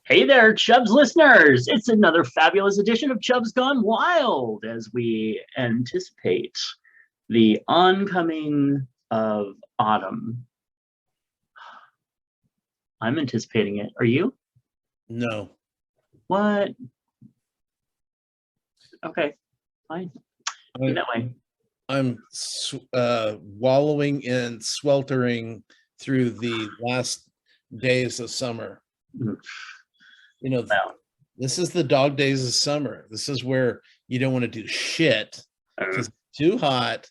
Hey there, Chubs listeners! It's another fabulous edition of Chubs Gone Wild as we anticipate the oncoming of autumn. I'm anticipating it. Are you? No, What? Okay, fine. Be I, that way. I'm wallowing and sweltering through the last days of summer. Mm, You know, Well, this is the dog days of summer. This is where you don't want to do shit uh, because it's too hot.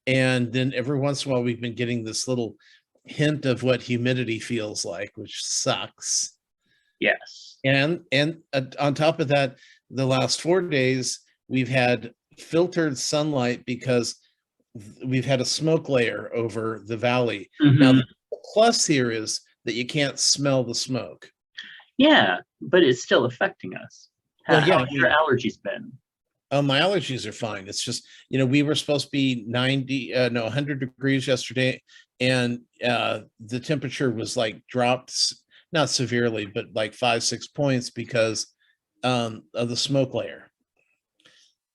And then every once in a while, we've been getting this little hint of what humidity feels like, which sucks. yes. And on top of that, the last 4 days we've had filtered sunlight because we've had a smoke layer over the valley. Now Hmm. the plus here is that you can't smell the smoke. Yeah, but it's still affecting us. Well, How yeah, I have your mean, allergies been? my allergies are fine. It's just, we were supposed to be 90, no, 100 degrees yesterday, and the temperature was like dropped, not severely, but like 5, 6 points because of the smoke layer.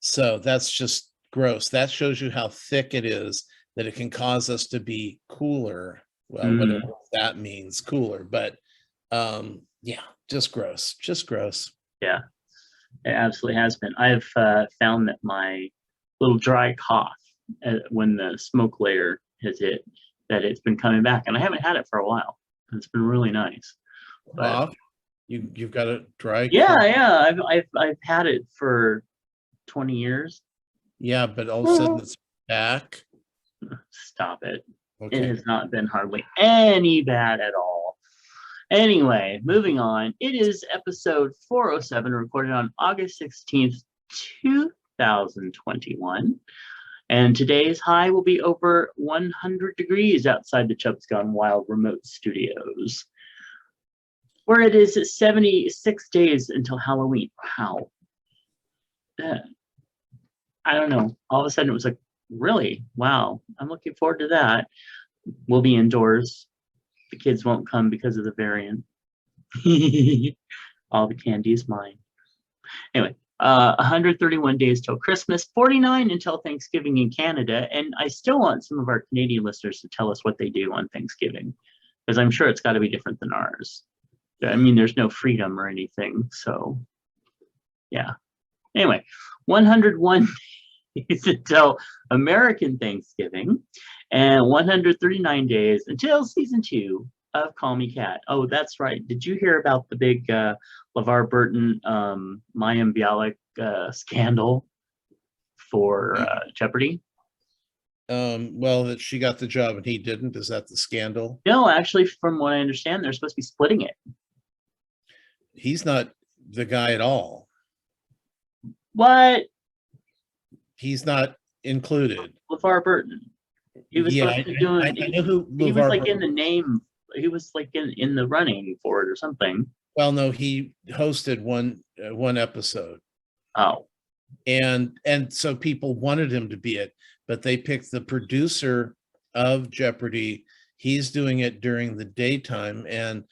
So that's just gross. That shows you how thick it is, that it can cause us to be cooler. Well, whatever Mm, that means, cooler. But yeah, just gross. Just gross. yeah, it absolutely has been. I've found that my little dry cough when the smoke layer has hit, that it's been coming back, and I haven't had it for a while. It's been really nice. But Cough. You've got a dry yeah, cough. yeah, I've had it for 20 years. Yeah, but all of a sudden it's back. Stop it. It Okay. has not been hardly any bad at all. Anyway, moving on. It is episode 407, recorded on August 16th, 2021. And today's high will be over 100 degrees outside the Chubs Gone Wild remote studios, where it is 76 days until Halloween. Wow. Uh, I don't know. All of a sudden, it was like, really? Wow. I'm looking forward to that. We'll be indoors. The kids won't come because of the variant. All the candy is mine. Anyway, 131 days till Christmas, 49 until Thanksgiving in Canada. And I still want some of our Canadian listeners to tell us what they do on Thanksgiving, because I'm sure it's got to be different than ours. I mean, there's no freedom or anything. So, yeah. Anyway, 101 days until American Thanksgiving, and 139 days until season 2 of Call Me Kat. Oh, that's right. Did you hear about the big LeVar Burton, Mayim Bialik scandal for Jeopardy? Well, that she got the job and he didn't. Is that the scandal? No, actually, from what I understand, they're supposed to be splitting it. He's not the guy at all. What? He's not included. LeVar Burton. He was Yeah, supposed to do I know who he was LeVar like in the Burton. name. He was like in the running for it or something. Well, no, he hosted one episode, Oh, and so people wanted him to be it, but they picked the producer of Jeopardy. He's doing it during the daytime, and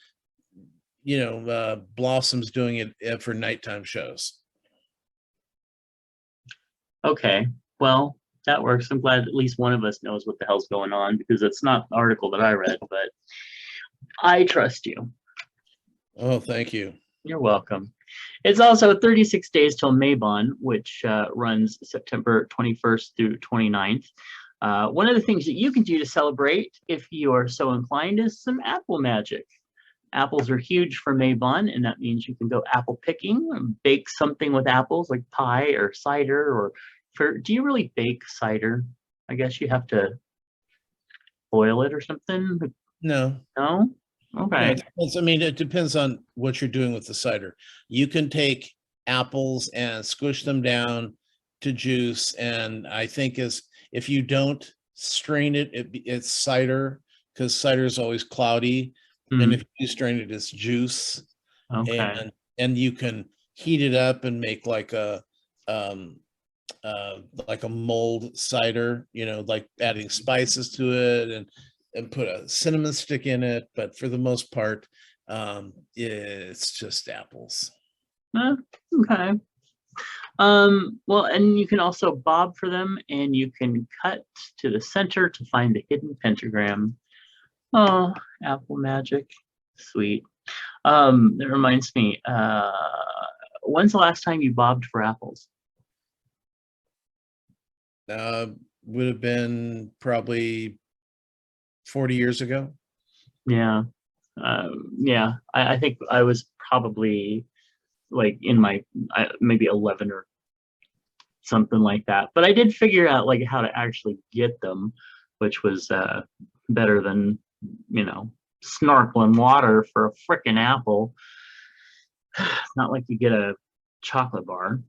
Blossom's doing it for nighttime shows. okay. Well, that works. I'm glad at least one of us knows what the hell's going on, because it's not the article that I read, but I trust you. Oh, thank you. You're welcome. It's also 36 days till Mabon, which runs September 21st through 29th. One of the things that you can do to celebrate, if you are so inclined, is some apple magic. Apples are huge for Mabon, and that means you can go apple picking and bake something with apples, like pie or cider. Or do you really bake cider? I guess you have to boil it or something. No, No? no, Okay. it depends. I mean, it depends on what you're doing with the cider. You can take apples and squish them down to juice, and I think is if you don't strain it, it's cider, because cider is always cloudy, and Hmm. if you strain it, it's juice. Okay. And you can heat it up and make um like a mulled cider, like adding spices to it and put a cinnamon stick in it. But for the most part, It's just apples. Okay. Well, and you can also bob for them, and you can cut to the center to find the hidden pentagram. Oh, apple magic. Sweet. That reminds me, when's the last time you bobbed for apples? Would have been probably 40 years ago. Yeah. Yeah. I think I was probably like in my maybe 11 or something like that. But I did figure out like how to actually get them, which was better than, snorkeling water for a freaking apple. It's not like you get a chocolate bar.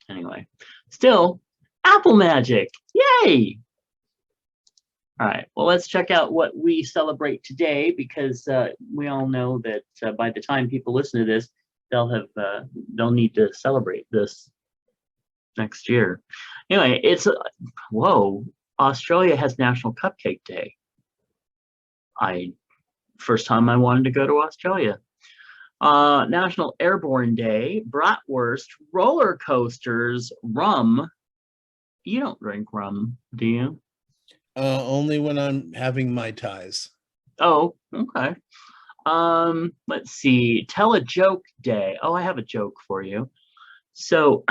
Anyway, still apple magic. Yay! All right, well, let's check out what we celebrate today, because we all know that by the time people listen to this, they'll need to celebrate this next year. Anyway, whoa, Australia has National Cupcake Day. First time I wanted to go to Australia. National Airborne Day, bratwurst, roller coasters, rum. You don't drink rum, do you? Only when I'm having Mai Tais. Oh, okay. Let's see. Tell a joke day. Oh, I have a joke for you. So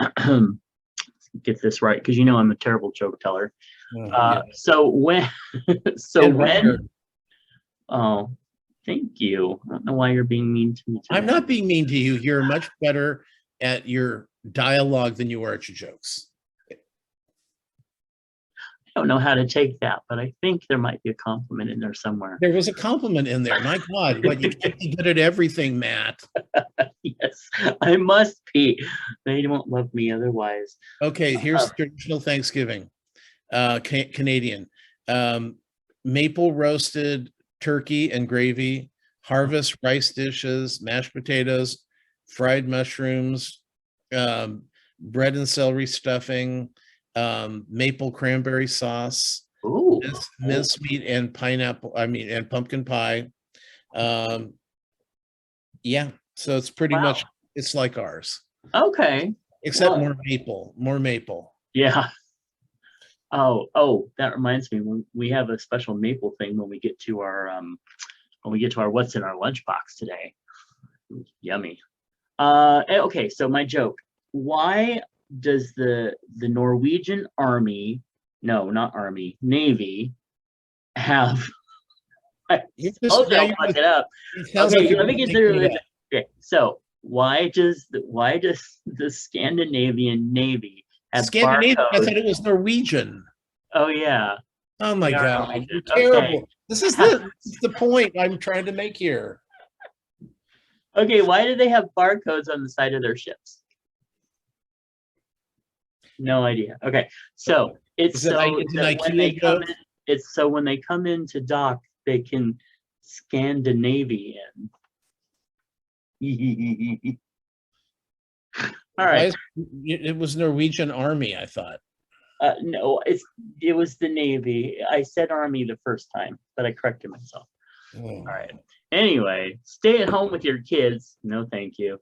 get this right, because I'm a terrible joke teller. Yeah. So when oh, thank you. I don't know why you're being mean to me today. I'm not being mean to you. You're much better at your dialogue than you are at your jokes. I don't know how to take that, but I think there might be a compliment in there somewhere. There was a compliment in there. My God, what, you can't be good at everything, Matt. Yes, I must be. They won't love me otherwise. Okay, here's traditional Thanksgiving, Canadian. Maple roasted turkey and gravy, harvest rice dishes, mashed potatoes, fried mushrooms, bread and celery stuffing, maple cranberry sauce, Ooh. mincemeat and and pumpkin pie. Yeah, so it's pretty much, it's like ours. Okay. Except more maple. Yeah. Oh, that reminds me. We have a special maple thing when we get to our what's in our lunchbox today. Yummy. Okay, so my joke. Why does the Norwegian Army, no, not Army, Navy, have I told you I'll fuck it up. Okay, let me get through it. Okay, so why does the Scandinavian Navy have Scandinavian? barcodes? I thought it was Norwegian. Oh yeah. Oh my God, you're Okay. terrible. This is the point I'm trying to make here. Okay, why do they have barcodes on the side of their ships? No idea. Okay, so it's so that when they come in, when they come into dock, they can Scandinavian. All right. It was Norwegian Army, I thought. No, it was the Navy. I said Army the first time, but I corrected myself. All right. Anyway, stay at home with your kids. No, thank you.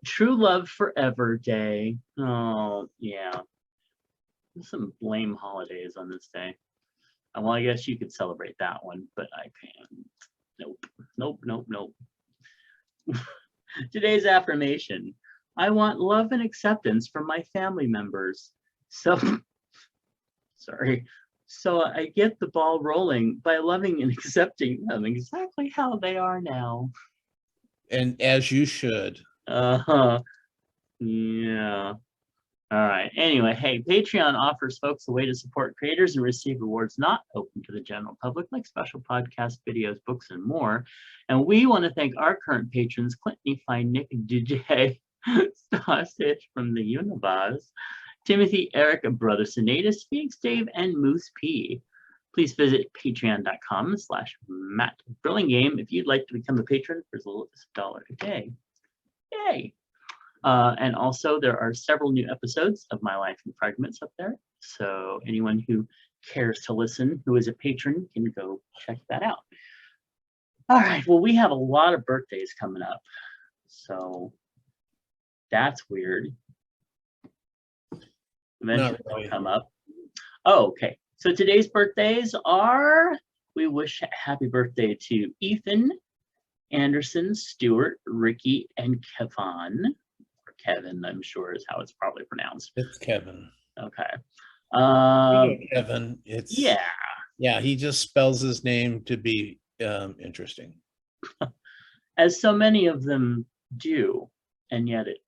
True Love Forever Day. Oh, yeah. There's some lame holidays on this day. Well, I guess you could celebrate that one, but I can't. Nope. Today's affirmation. I want love and acceptance from my family members. So I get the ball rolling by loving and accepting them exactly how they are now. And as you should. Yeah. All right. Anyway, hey, Patreon offers folks a way to support creators and receive rewards not open to the general public, like special podcasts, videos, books, and more. And we want to thank our current patrons, Clintney, Fine, Nick, DJ, Sausage from the Univaz, Timothy, Eric, Brother Sinatus, Phoenix Dave, and Moose P. Please visit patreon.com/MattBurlingame if you'd like to become a patron for as little as $1 a day. Yay! And also, there are several new episodes of My Life in Fragments up there. So anyone who cares to listen who is a patron can go check that out. All right. Well, we have a lot of birthdays coming up. So that's weird. Eventually Not really. they'll come up. Oh, okay. So today's birthdays are, we wish happy birthday to Ethan, Anderson, Stuart, Ricky, and Kevin. Or Kevin, I'm sure is how it's probably pronounced. It's Kevin. Okay. Kevin. It's Yeah. he just spells his name to be interesting. As so many of them do, and yet it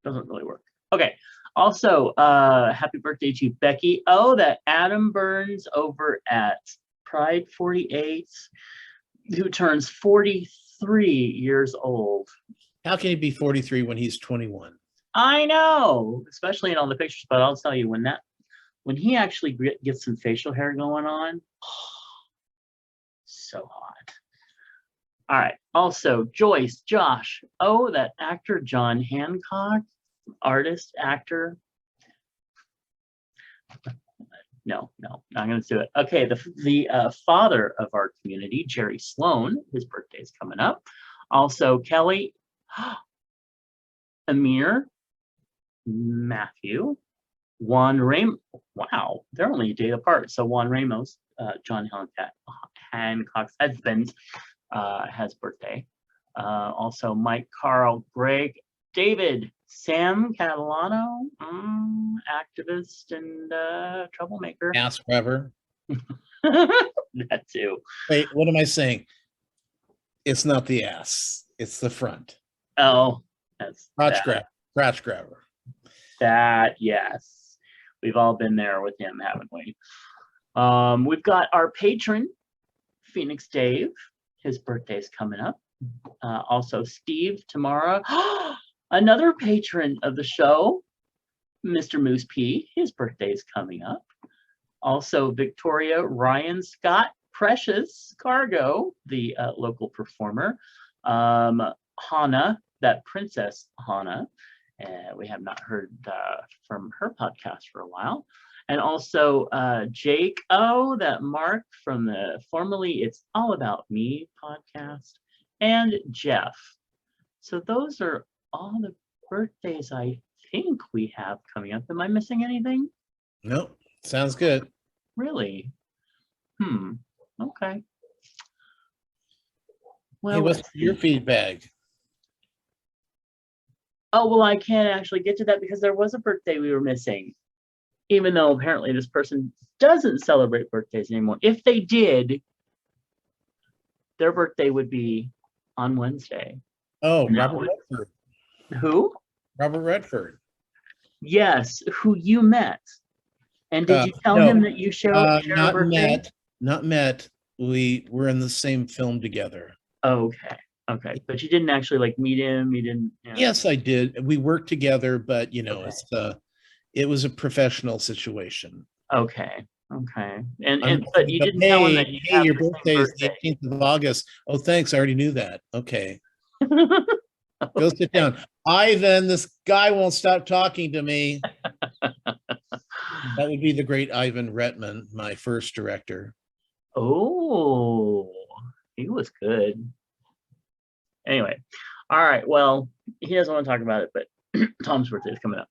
doesn't really work. Okay. Also, happy birthday to Becky. Oh, that Adam Burns over at Pride 48, who turns 43 years old. How can he be 43 when he's 21? I know, especially in all the pictures, but I'll tell you, when he actually gets some facial hair going on, so hot. All right. Also, Joyce, Josh. Oh, that actor John Hancock, artist, actor. No, not going to do it. Okay, the father of our community, Jerry Sloan, his birthday is coming up. Also, Kelly, Amir, Matthew, Juan Ramos. Wow, they're only a day apart. So Juan Ramos, John Hancock's husband, has birthday. Also, Mike, Carl, Greg, David, Sam Catalano, activist and troublemaker. Ass grabber. That too. Wait, what am I saying? It's not the ass. It's the front. Oh, that's Crotch grabber. That, yes. We've all been there with him, haven't we? We've got our patron, Phoenix Dave. His birthday's coming up. Also, Steve tomorrow. Another patron of the show, Mr. Moose P. His birthday's coming up. Also, Victoria, Ryan, Scott, Precious, Cargo, the local performer. Hannah, that Princess Hannah. We have not heard from her podcast for a while. And also Jake O, that Mark from the formerly It's All About Me podcast, and Jeff. So those are all the birthdays I think we have coming up. Am I missing anything? Nope. Sounds good. Really? Okay. Well, hey, what's your feedback? Oh, well, I can't actually get to that because there was a birthday we were missing. Even though apparently this person doesn't celebrate birthdays anymore. If they did, their birthday would be on Wednesday. Oh, Robert Redford. Who? Robert Redford. Yes, who you met. And did you tell him that you share a birthday? Not met. We were in the same film together. Okay. But you didn't actually like meet him. You didn't. Yes, I did. We worked together, but it was a professional situation. Okay. But you didn't tell him that you have your birthday is the 18th of August. Oh, thanks. I already knew that. Okay. Go sit down. Ivan, this guy won't stop talking to me. That would be the great Ivan Reitman, my first director. Oh, he was good. Anyway, all right. Well, he doesn't want to talk about it, but Tom's birthday is coming up.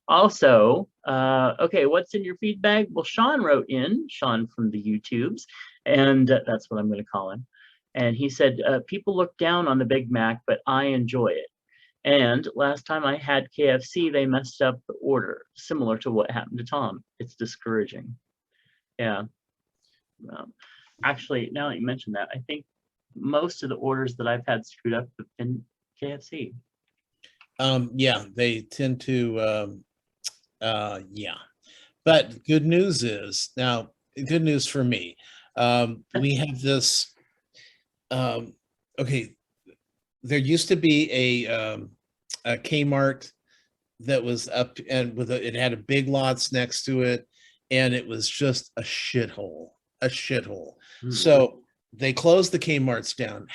Also, okay, what's in your feedback? Well, Sean wrote in, Sean from the YouTubes, and that's what I'm going to call him. And he said, people look down on the Big Mac, but I enjoy it. And last time I had KFC, they messed up the order, similar to what happened to Tom. It's discouraging. Yeah. Actually, now that you mention that, I think most of the orders that I've had screwed up have been KFC. Yeah, they tend to, yeah. But good news is, now, good news for me. We have this, okay, there used to be a Kmart that was up and it had a Big Lots next to it, and it was just a shithole. So they closed the Kmarts down,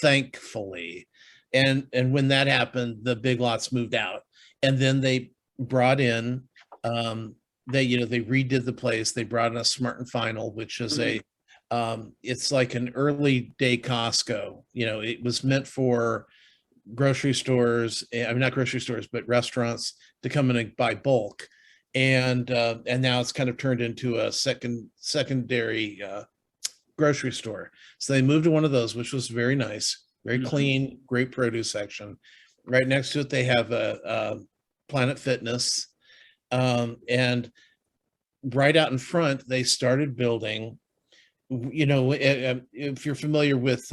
thankfully. And when that happened, the Big Lots moved out, and then they brought in, they redid the place. They brought in a Smart and Final, which is a It's like an early day Costco. You know, it was meant for grocery stores, I mean, not grocery stores, but restaurants to come in and buy bulk. And now it's kind of turned into a secondary grocery store. So they moved to one of those, which was very nice, very clean, great produce section. Right next to it, they have a Planet Fitness. And right out in front, they started building, you know, if you're familiar with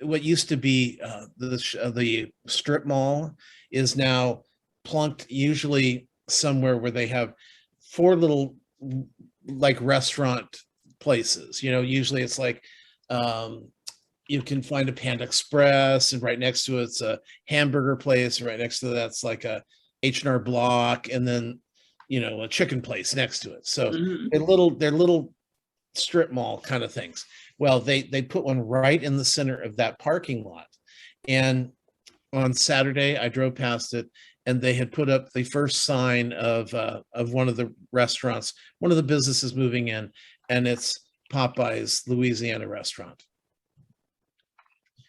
what used to be the strip mall is now plunked usually somewhere where they have four little like restaurant places. You know, usually it's like you can find a Panda Express, and right next to it's a hamburger place, and right next to that's like a H&R Block, and then you know a chicken place next to it. So they're little strip mall kind of things. Well, they put one right in the center of that parking lot. And on Saturday, I drove past it, and they had put up the first sign of one of the restaurants, one of the businesses moving in, and it's Popeye's Louisiana restaurant.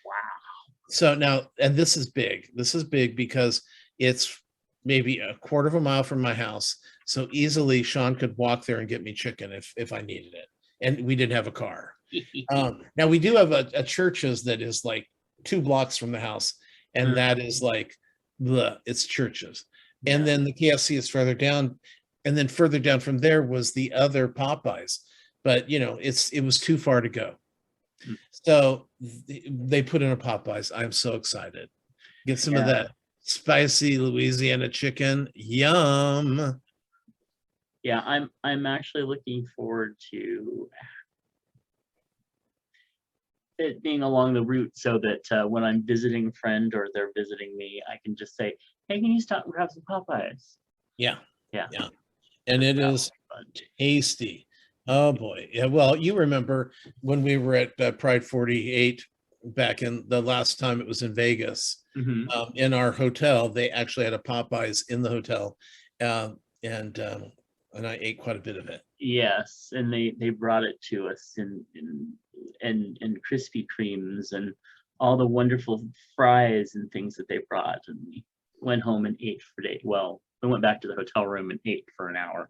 Wow. So now, and this is big. This is big because it's maybe a quarter of a mile from my house. So easily Sean could walk there and get me chicken if I needed it. And we didn't have a car. Now we do have a Church's that is like 2 blocks from the house, and that is like it's Church's. And then the KFC is further down, and then further down from there was the other Popeyes. But you know, it was too far to go. So they put in a Popeyes. I'm so excited. Get some of that spicy Louisiana chicken. Yum. Yeah, I'm actually looking forward to it being along the route so that when I'm visiting a friend or they're visiting me, I can just say, "Hey, can you stop and grab some Popeyes?" Yeah. Yeah. And it is tasty. Oh boy. Yeah. Well, you remember when we were at Pride 48 back in the last time it was in Vegas, in our hotel, they actually had a Popeyes in the hotel. And I ate quite a bit of it. Yes, and they brought it to us in Krispy Kremes and all the wonderful fries and things that they brought, and we went home and ate for days. Well, we went back to the hotel room and ate for an hour.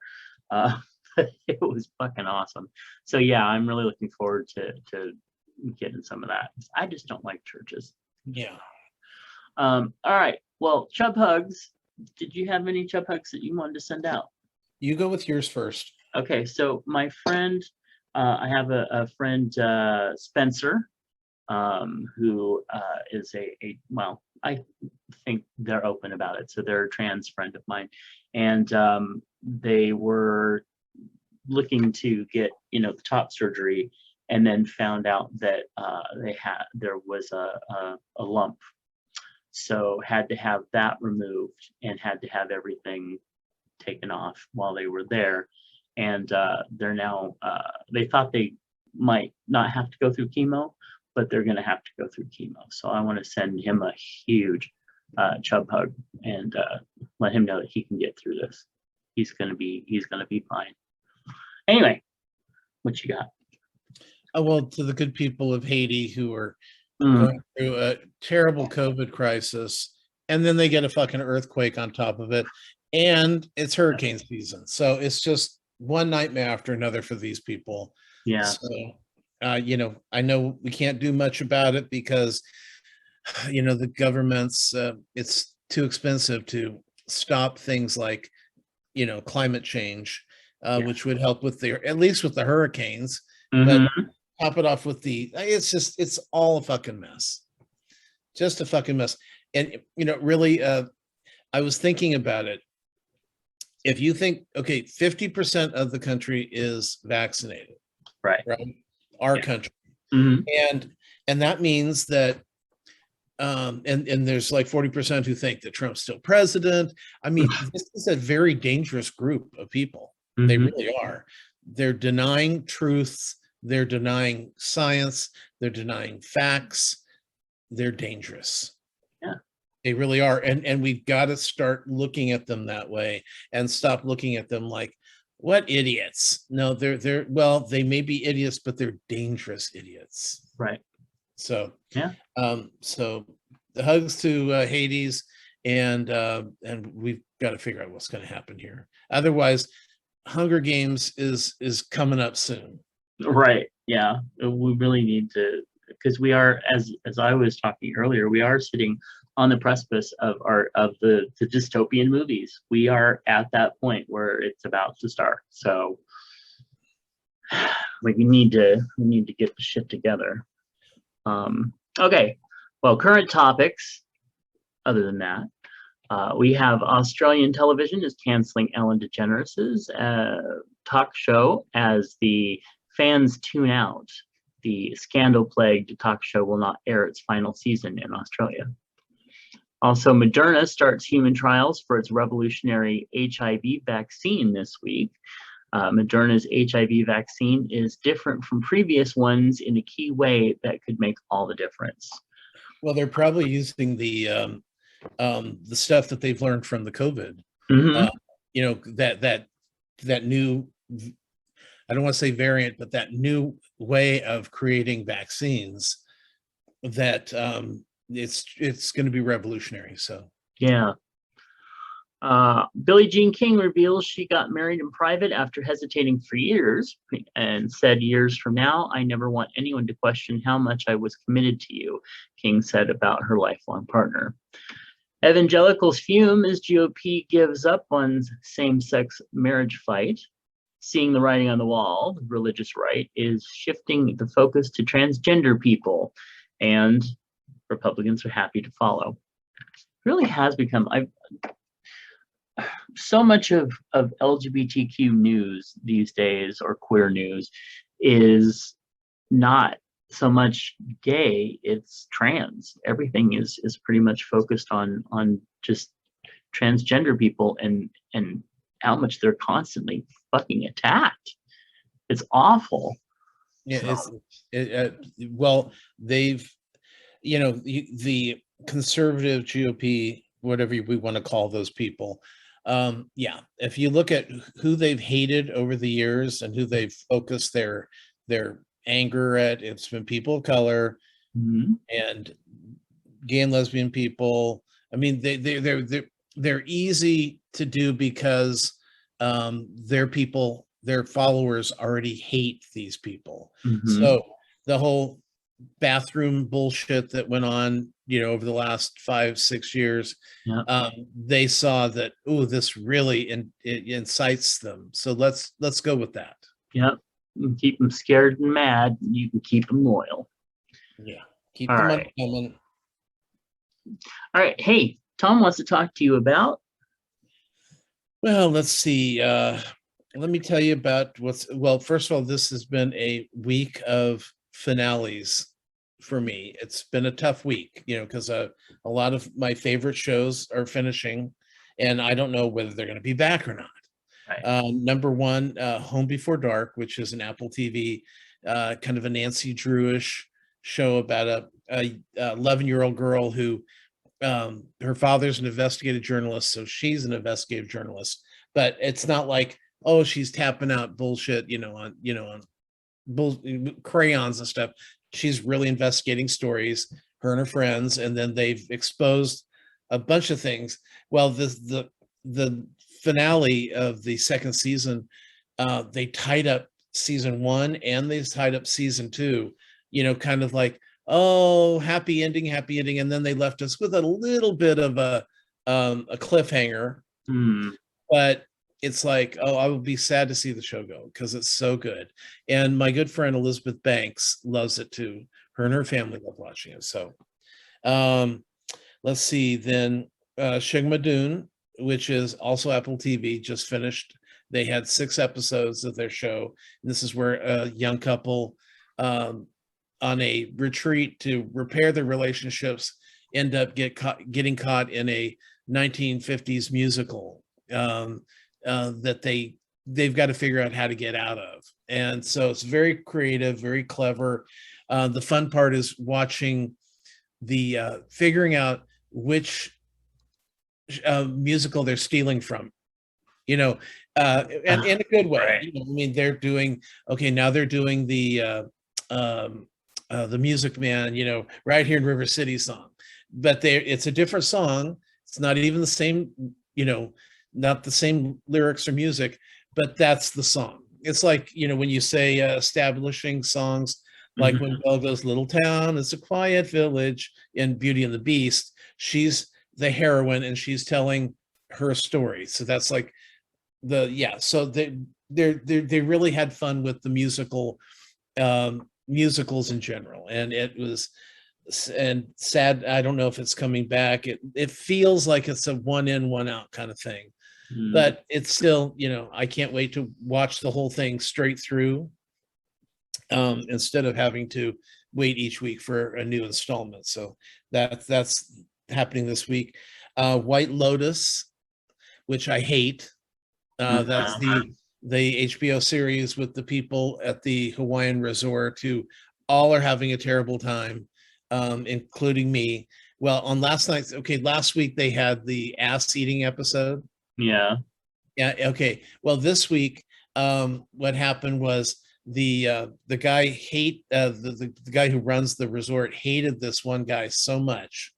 It was fucking awesome. So yeah, I'm really looking forward to getting some of that. I just don't like churches. Yeah. All right. Well, Chub Hugs. Did you have any Chub Hugs that you wanted to send out? You go with yours first. Okay, so my friend, I have a friend, Spencer, who is well, I think they're open about it. So they're a trans friend of mine, and they were looking to get, you know, the top surgery, and then found out that there was a lump, so had to have that removed and had to have everything taken off while they were there. And they're now they thought they might not have to go through chemo, but they're going to have to go through chemo. So I want to send him a huge Chub hug and let him know that he can get through this. He's gonna be fine. Anyway, what you got? Oh, well, to the good people of Haiti who are going through a terrible COVID crisis, and then they get a fucking earthquake on top of it, and it's hurricane season. So it's just one nightmare after another for these people. Yeah. So, you know, I know we can't do much about it because, you know, the government's, it's too expensive to stop things like, you know, climate change, which would help with at least with the hurricanes, but top it off with it's all a fucking mess. Just a fucking mess. And, you know, really, I was thinking about it. If you think, okay, 50% of the country is vaccinated, right? Our country. And that means that, and there's like 40% who think that Trump's still president. I mean, this is a very dangerous group of people. They really are. They're denying truths. They're denying science. They're denying facts. They're dangerous. Yeah. They really are. And we've got to start looking at them that way and stop looking at them like, What idiots? No, they're well, they may be idiots, but they're dangerous idiots. Right. So Yeah. So the hugs to Hades, and we've got to figure out what's going to happen here. Otherwise, Hunger Games is coming up soon. Right. Yeah. We really need to, because we are, as I was talking earlier, we are sitting on the precipice of the dystopian movies. We are at that point where it's about to start. So we need to get the shit together. Okay. Well, current topics. Other than that, we have Australian television is canceling Ellen DeGeneres's talk show as the fans tune out. The scandal-plagued talk show will not air its final season in Australia. Also, Moderna starts human trials for its revolutionary HIV vaccine this week. Moderna's HIV vaccine is different from previous ones in a key way that could make all the difference. Well, they're probably using the stuff that they've learned from the COVID. Mm-hmm. You know, that new, I don't want to say variant, but that new way of creating vaccines that it's going to be revolutionary. So yeah. Billie Jean King reveals she got married in private after hesitating for years and said, "Years from now, I never want anyone to question how much I was committed to you," King said about her lifelong partner. Evangelicals fume as GOP gives up on same-sex marriage fight. Seeing the writing on the wall, the religious right is shifting the focus to transgender people, and Republicans are happy to follow. It really has become, so much of LGBTQ news these days, or queer news, is not so much gay, it's trans. Everything is pretty much focused on just transgender people and how much they're constantly fucking attacked. It's awful. yeah, well, they've, the conservative GOP, whatever we want to call those people, yeah, if you look at who they've hated over the years and who they've focused their anger at, it's been people of color and gay and lesbian people. I mean, they're easy to do because their followers already hate these people. So the whole bathroom bullshit that went on, over the last 5-6 years, they saw that, oh, this really it incites them. So let's go with that. Yep. You keep them scared and mad. You can keep them loyal. Yeah. Keep them on coming. All right. Hey, Tom wants to talk to you about. Well, let's see. Let me tell you about first of all, this has been a week of finales for me. It's been a tough week, because a lot of my favorite shows are finishing, and I don't know whether they're going to be back or not. Right. Number one, Home Before Dark, which is an Apple TV, kind of a Nancy Drew-ish show about a 11-year-old girl who, her father's an investigative journalist, so she's an investigative journalist. But it's not like, oh, she's tapping out bullshit, on crayons and stuff. She's really investigating stories, her and her friends, and then they've exposed a bunch of things. Well, the finale of the second season, they tied up season 1 and they tied up season 2, kind of like, oh, happy ending, and then they left us with a little bit of a cliffhanger. But it's like, oh, I will be sad to see the show go because it's so good. And my good friend Elizabeth Banks loves it too. Her and her family love watching it. So let's see. Then Shigma Dune, which is also Apple TV, just finished. They had 6 episodes of their show. And this is where a young couple on a retreat to repair their relationships end up getting caught in a 1950s musical that they've got to figure out how to get out of. And so it's very creative, very clever. The fun part is watching the figuring out which musical they're stealing from. you know, and in a good way. Right. You know, I mean, they're doing okay now. They're doing the Music Man, you know, right here in River City song, but it's a different song. It's not even the same, you know, not the same lyrics or music, but that's the song. It's like, you know, when you say establishing songs, like when Belle goes, "Little town, it's a quiet village" in Beauty and the Beast, she's the heroine and she's telling her story. So that's like so they really had fun with the musicals in general, and it was and sad. I don't know if it's coming back. It feels like it's a one in, one out kind of thing, but it's still, you know, I can't wait to watch the whole thing straight through, instead of having to wait each week for a new installment. So that's happening this week. White Lotus, which I hate. That's the HBO series with the people at the Hawaiian resort who all are having a terrible time, including me. Well, on last week they had the ass eating episode. Yeah. Yeah. Okay. Well, this week, what happened was the guy the guy who runs the resort hated this one guy so much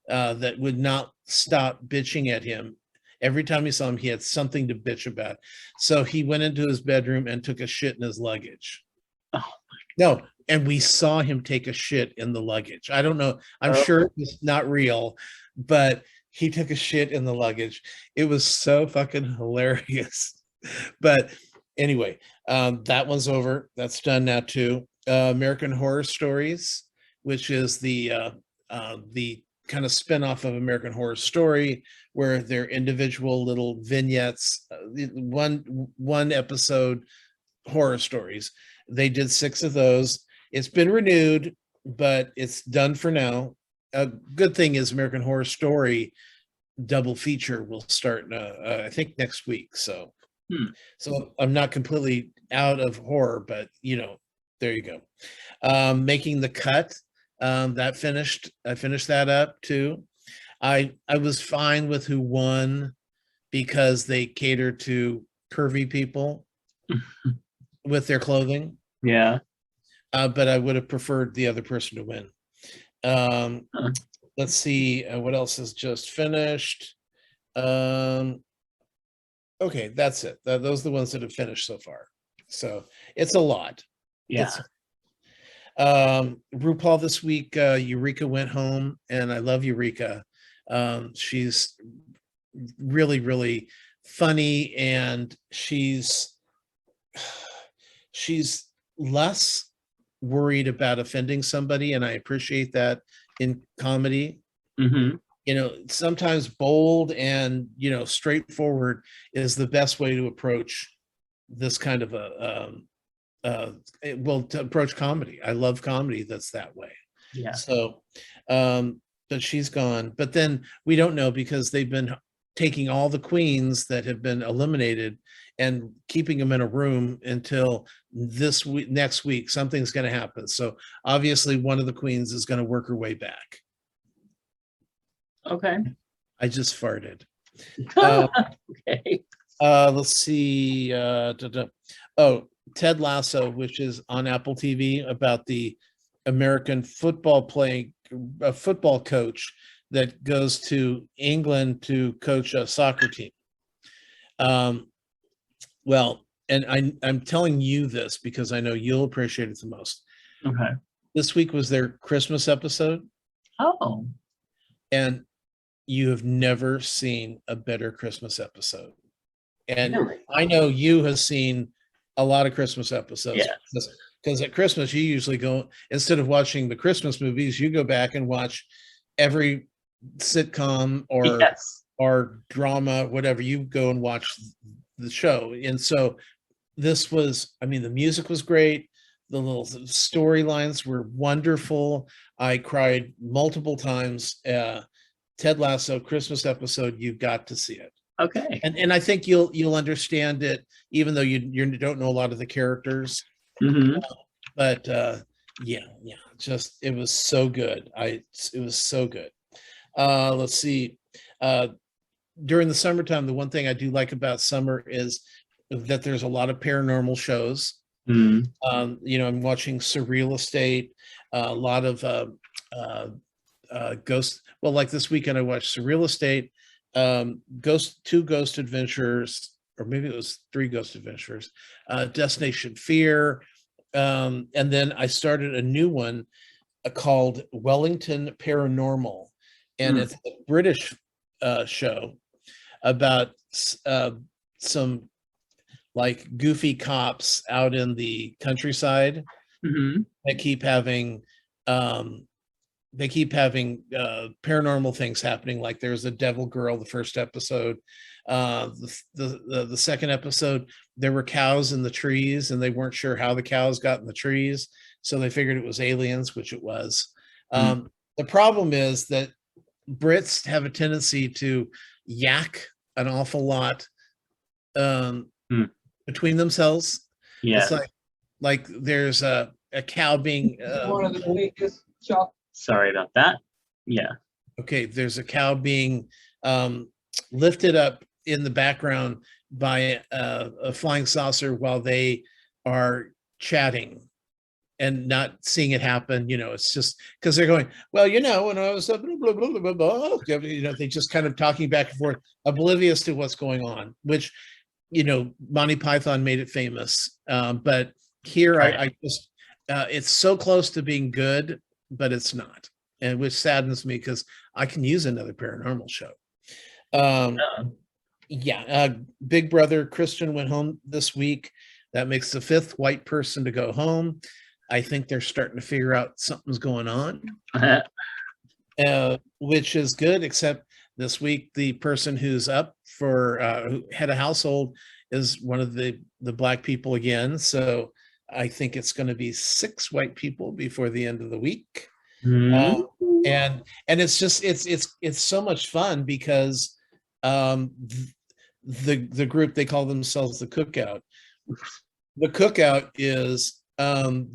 that would not stop bitching at him. Every time he saw him, he had something to bitch about. So he went into his bedroom and took a shit in his luggage. Oh, no, and we saw him take a shit in the luggage. I don't know. I'm sure it's not real, but he took a shit in the luggage. It was so fucking hilarious. But anyway, that one's over. That's done now too. American Horror Stories, which is the kind of spinoff of American Horror Story, where they're individual little vignettes, one episode horror stories. They did 6 of those. It's been renewed, but it's done for now. A good thing is American Horror Story double feature will start I think next week. So I'm not completely out of horror, but you know, there you go. Making the Cut, that finished. I finished that up too. I was fine with who won because they cater to curvy people with their clothing. Yeah. But I would have preferred the other person to win. Let's see what else is just finished. Okay, that's it. Those are the ones that have finished so far. So it's a lot. Yeah. RuPaul this week, Eureka went home, and I love Eureka. She's really, really funny, and she's less worried about offending somebody, and I appreciate that in comedy. You know, sometimes bold and, you know, straightforward is the best way to approach this kind of to approach comedy. I love comedy that's that way. Yeah. So but she's gone, but then we don't know, because they've been taking all the queens that have been eliminated and keeping them in a room until this week. Next week something's going to happen, so obviously one of the queens is going to work her way back. Okay. I just farted. Okay. Let's see. Oh, Ted Lasso, which is on Apple TV, about the American football football coach that goes to England to coach a soccer team. Well, and I'm telling you this because I know you'll appreciate it the most. Okay. This week was their Christmas episode. Oh. And you have never seen a better Christmas episode. And Really? I know you have seen a lot of Christmas episodes. Yes. Because at Christmas, you usually go, instead of watching the Christmas movies, you go back and watch every sitcom or drama, whatever. You go and watch the show. And so this was, I mean, the music was great. The little storylines were wonderful. I cried multiple times. Ted Lasso Christmas episode, you've got to see it. Okay. And I think you'll understand it, even though you don't know a lot of the characters. But yeah, just it was so good. It was so good. Let's see. during the summertime, the one thing I do like about summer is that there's a lot of paranormal shows. Mm. I'm watching Surreal Estate, a lot of ghost. Well, like this weekend, I watched Surreal Estate, two Ghost Adventures, or maybe it was three Ghost Adventures, Destination Fear, and then I started a new one called Wellington Paranormal, and it's a British show about some like goofy cops out in the countryside that keep having paranormal things happening. Like there's a devil girl the first episode. The second episode, there were cows in the trees and they weren't sure how the cows got in the trees, so they figured it was aliens, which it was. The problem is that Brits have a tendency to yak an awful lot between themselves. Yeah. It's like there's a cow being one of the weakest shop. Sorry about that. Yeah. Okay, there's a cow being lifted up in the background by a flying saucer while they are chatting and not seeing it happen. It's just because they're going, well, when I was blah, blah, blah, blah, blah, they just kind of talking back and forth, oblivious to what's going on, which, Monty Python made it famous. But here I just, it's so close to being good, but it's not. And which saddens me because I can use another paranormal show. Big Brother Christian went home this week. That makes the fifth white person to go home. I think they're starting to figure out something's going on, which is good, except this week, the person who's up for who head of household is one of the Black people again. So I think it's going to be 6 white people before the end of the week. And it's just it's so much fun because the group, they call themselves the Cookout. The Cookout is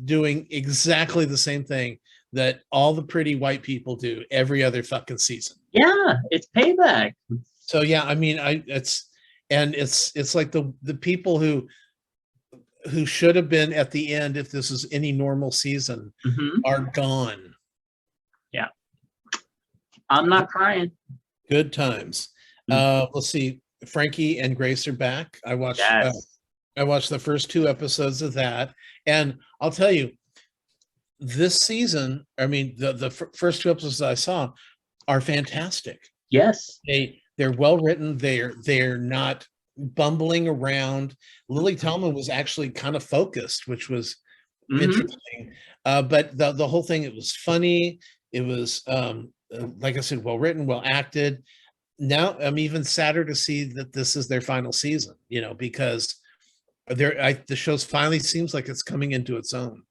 doing exactly the same thing that all the pretty white people do every other fucking season. Yeah, it's payback. So yeah, I mean, it's like the people who should have been at the end if this was any normal season are gone. Yeah, I'm not crying. Good times. Let's see, Frankie and Grace are back. I watched the first 2 episodes of that, and I'll tell you, this season, I mean, the first 2 episodes I saw are fantastic. Yes, they're well written. They're not bumbling around. Lily Tomlin was actually kind of focused, which was interesting. But the whole thing, it was funny. It was, like I said, well written, well acted. Now I'm even sadder to see that this is their final season, because the show's finally seems like it's coming into its own.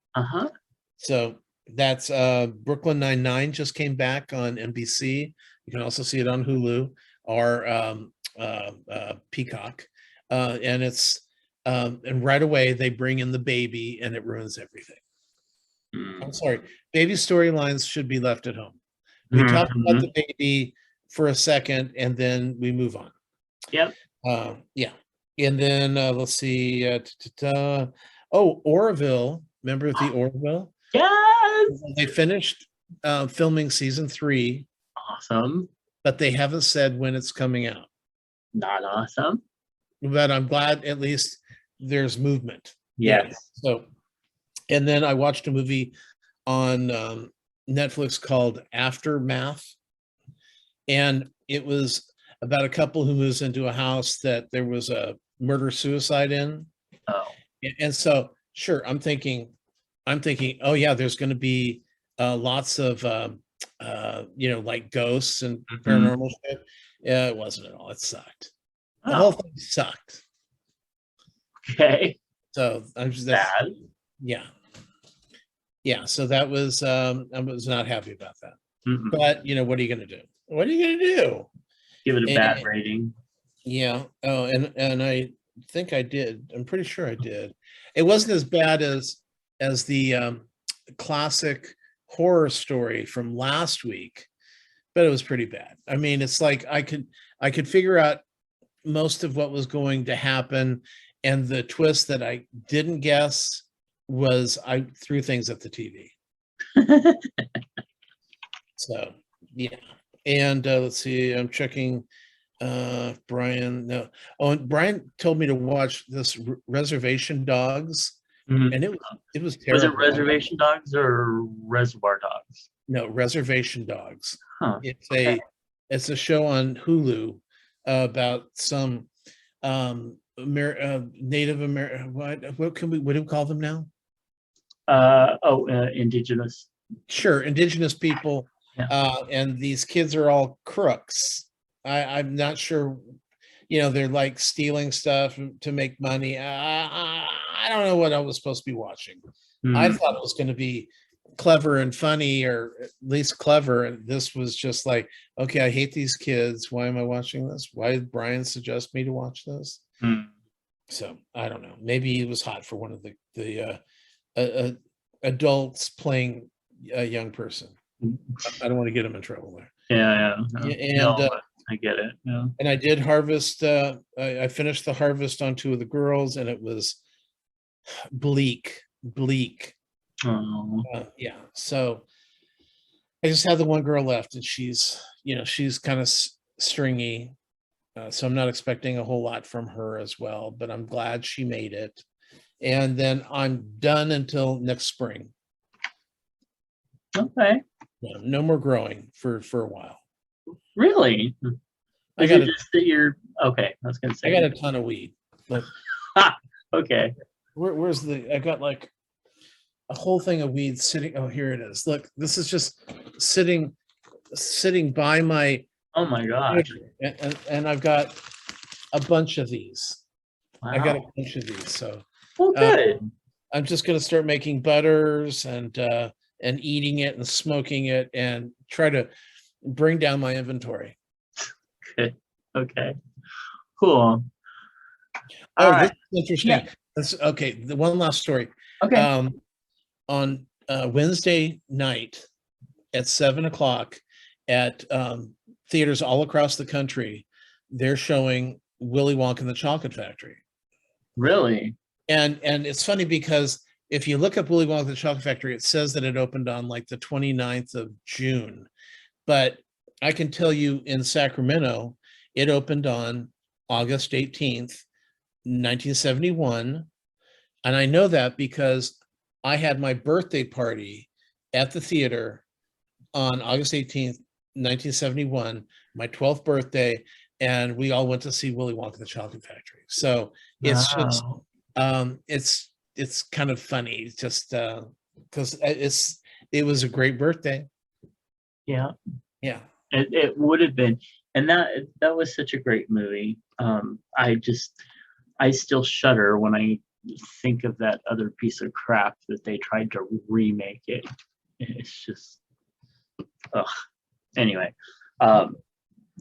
So that's Brooklyn Nine-Nine just came back on NBC. You can also see it on Hulu or Peacock, and it's and right away they bring in the baby and it ruins everything. I'm sorry, baby storylines should be left at home. We talk about the baby for a second and then we move on. Yep. Yeah. And then let's see. Orville. Remember the Orville? Yes. They finished filming season 3. Awesome. But they haven't said when it's coming out. Not awesome. But I'm glad at least there's movement. Yes. Yeah. So, and then I watched a movie on Netflix called Aftermath. And it was about a couple who moves into a house that there was a murder-suicide in. Oh. And so, sure, I'm thinking, oh yeah, there's going to be lots of, like ghosts and paranormal shit. Yeah, it wasn't at all. It sucked. The whole thing sucked. Okay. So I'm just bad. Yeah. So that was I was not happy about that. But what are you going to do? What are you going to do? Give it a bad rating. Yeah. Oh, and I think I did. I'm pretty sure I did. It wasn't as bad as the classic horror story from last week, but it was pretty bad. I mean, it's like I could figure out most of what was going to happen, and the twist that I didn't guess was I threw things at the TV. So yeah. And let's see, I'm checking Brian. No. Oh, and Brian told me to watch this Reservation Dogs, Mhm. and it was Was terrible. it Reservation Dogs or Reservoir Dogs? No, Reservation Dogs. Huh. It's Okay. a show on Hulu about some Native American, what do we call them now? Indigenous. Sure, indigenous people. Yeah. And these kids are all crooks. I'm not sure, they're like stealing stuff to make money. I don't know what I was supposed to be watching. I Hmm. thought it was going to be clever and funny, or at least clever, and this was just like, okay, I hate these kids. Why am I watching this? Why did Brian suggest me to watch this? Hmm. So I don't know. Maybe it was hot for one of the adults playing a young person. I don't want to get him in trouble there. Yeah. And No, I get it. Yeah. and I did harvest. I finished the harvest on two of the girls, and it was bleak. Oh. Yeah. So I just had the one girl left, and she's kind of stringy. So I'm not expecting a whole lot from her as well, but I'm glad she made it. And then I'm done until next spring. Okay. No more growing for a while. Really? I Is got it just that you're okay? I was gonna say. I got a ton of weed. But Okay. where's I got like a whole thing of weed sitting. Oh, here it is. Look, this is just sitting by my. Oh my gosh. And I've got a bunch of these. Wow. I got a bunch of these. So Well, good. I'm just going to start making butters and eating it and smoking it and try to bring down my inventory. Good. Okay. Cool. Oh, All this right. is interesting. Yeah. That's okay. The one last story. Okay. On Wednesday night at 7:00 at theaters all across the country, they're showing Willy Wonka and the Chocolate Factory. Really? And it's funny because if you look up Willy Wonka and the Chocolate Factory, it says that it opened on like the 29th of June. But I can tell you in Sacramento, it opened on August 18th, 1971. And I know that because I had my birthday party at the theater on August 18th, 1971, my 12th birthday, and we all went to see Willy Wonka and the Chocolate Factory. So it's just Wow. it's kind of funny just because it was a great birthday. Yeah. Yeah. It would have been, and that was such a great movie. I still shudder when I think of that other piece of crap that they tried to remake it. It's just, ugh. Anyway, when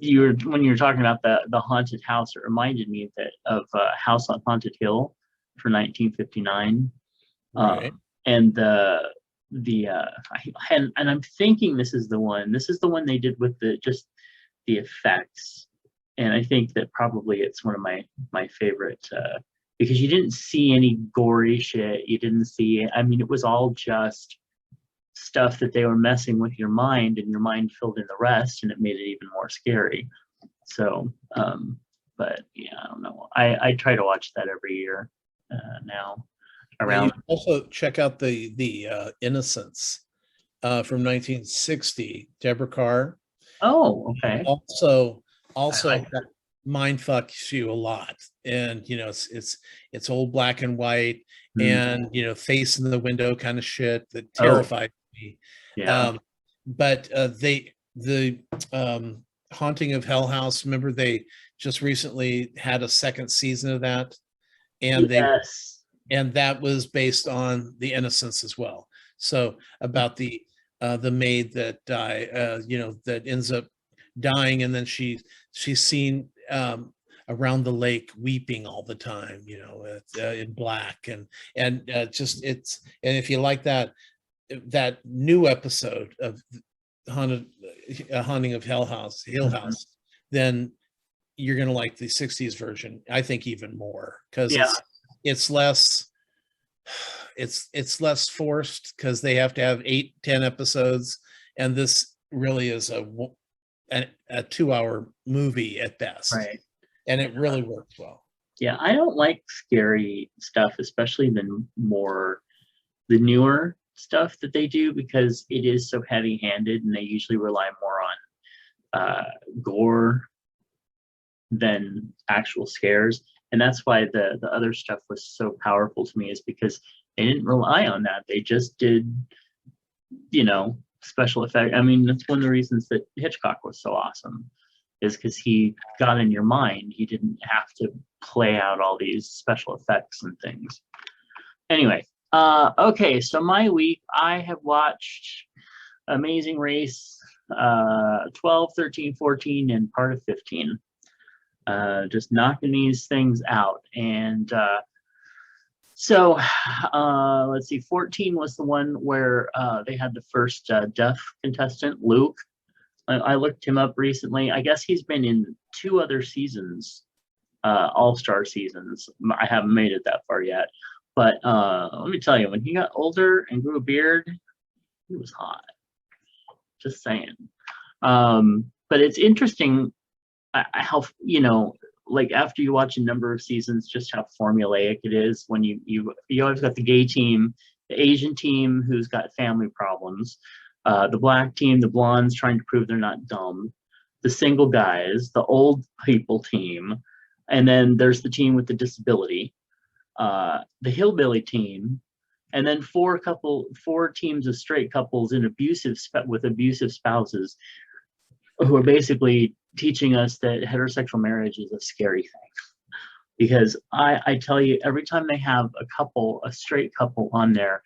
you were talking about the haunted house, it reminded me of House on Haunted Hill for 1959. Right. And and I'm thinking this is the one they did with the effects, and I think that probably it's one of my favorite because you didn't see any gory shit. You didn't see, I mean, it was all just stuff that they were messing with your mind, and your mind filled in the rest, and it made it even more scary. So but yeah, I don't know, I try to watch that every year now around. You also check out the Innocence from 1960, Deborah Carr. Oh, okay. Also like that mind fucks you a lot, and it's old black and white, and face in the window kind of shit that terrified me. Yeah. But the Haunting of Hell House, remember they just recently had a second season of that, and Yes. and that was based on the Innocence as well. So about the maid that that ends up dying, and then she's seen around the lake weeping all the time, in black, and just and if you like that new episode of Haunting of Hill House, then you're going to like the 60s version. I think even more, because it's less forced, because they have to have 8-10 episodes, and this really is a 2-hour movie at best, Right. and it really works well. Yeah, I don't like scary stuff, especially the newer stuff that they do, because it is so heavy-handed, and they usually rely more on gore than actual scares. And that's why the other stuff was so powerful to me, is because they didn't rely on that. They just did, special effect. I mean, that's one of the reasons that Hitchcock was so awesome, is because he got in your mind. He didn't have to play out all these special effects and things. Anyway, okay, so my week, I have watched Amazing Race 12, 13, 14, and part of 15. Just knocking these things out. And so let's see, 14 was the one where they had the first deaf contestant, Luke. I looked him up recently. I guess he's been in 2 other seasons, all-star seasons. I haven't made it that far yet. But let me tell you, when he got older and grew a beard, he was hot. Just saying. But it's interesting how, like after you watch a number of seasons, just how formulaic it is when you always got the gay team, the Asian team who's got family problems, the black team, the blondes trying to prove they're not dumb, the single guys, the old people team, and then there's the team with the disability, the hillbilly team, and then 4 teams of straight couples in with abusive spouses, who are basically teaching us that heterosexual marriage is a scary thing. Because I tell you, every time they have a straight couple on there,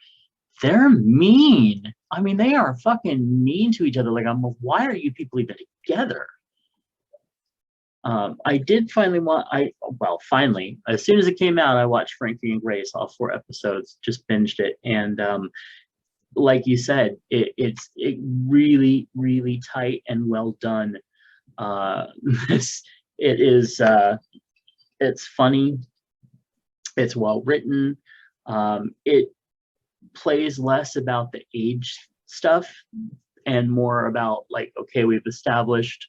they're mean. I mean, they are fucking mean to each other. Like, why are you people even together? I did finally, as soon as it came out, I watched Frankie and Grace, all 4 episodes, just binged it. And like you said, it's really, really tight and well done. It's funny, it's well written. It plays less about the age stuff and more about, like, okay, we've established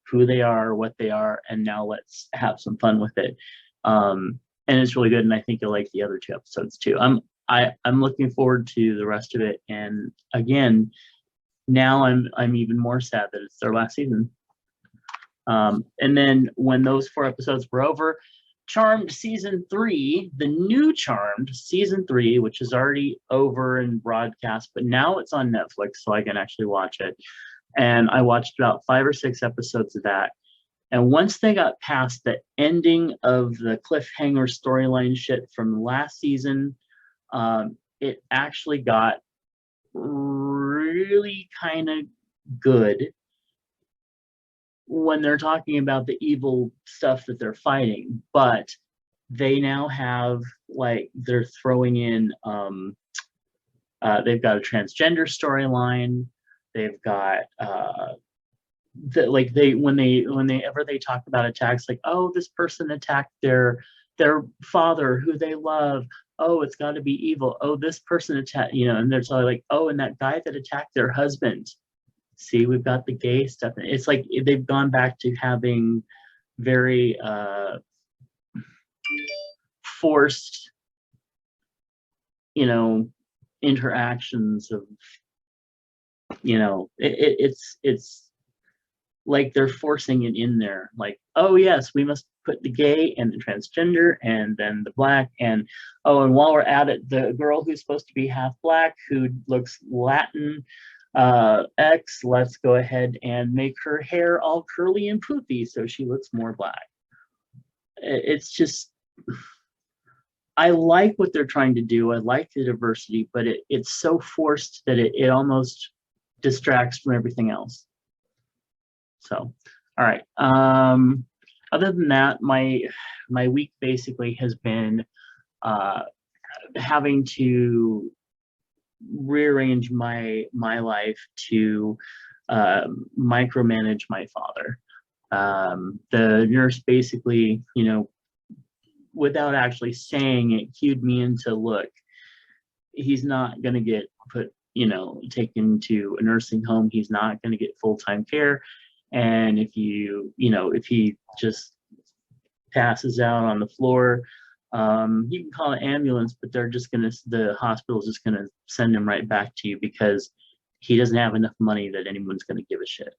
who they are, what they are, and now let's have some fun with it. And it's really good, and I think you'll like the other 2 episodes too. I'm looking forward to the rest of it. And again, now I'm even more sad that it's their last season. And then when those 4 episodes were over, Charmed season 3, the new Charmed season 3, which is already over and broadcast, but now it's on Netflix, so I can actually watch it. And I watched about 5 or 6 episodes of that. And once they got past the ending of the cliffhanger storyline shit from last season, it actually got really kind of good when they're talking about the evil stuff that they're fighting. But they now have, like, they're throwing in, they've got a transgender storyline. They've got whenever they talk about attacks, like, oh, this person attacked their father who they love. Oh, it's got to be evil. Oh, this person attacked, and they're totally like, oh, and that guy that attacked their husband. See, we've got the gay stuff. It's like they've gone back to having very forced, interactions of, it's like they're forcing it in there. Like, oh yes, we must put the gay and the transgender and then the black, and and while we're at it, the girl who's supposed to be half black, who looks Latin, let's go ahead and make her hair all curly and poofy so she looks more black. It's just, I like what they're trying to do. I like the diversity, but it's so forced that it almost distracts from everything else. So, all right. Other than that, my week basically has been having to rearrange my life to micromanage my father. The nurse basically, you know, without actually saying it, cued me into, look, he's not going to get put, you know, taken to a nursing home. He's not going to get full-time care. And if you know, if he just passes out on the floor, you can call an ambulance, but the hospital's just going to send him right back to you because he doesn't have enough money that anyone's going to give a shit.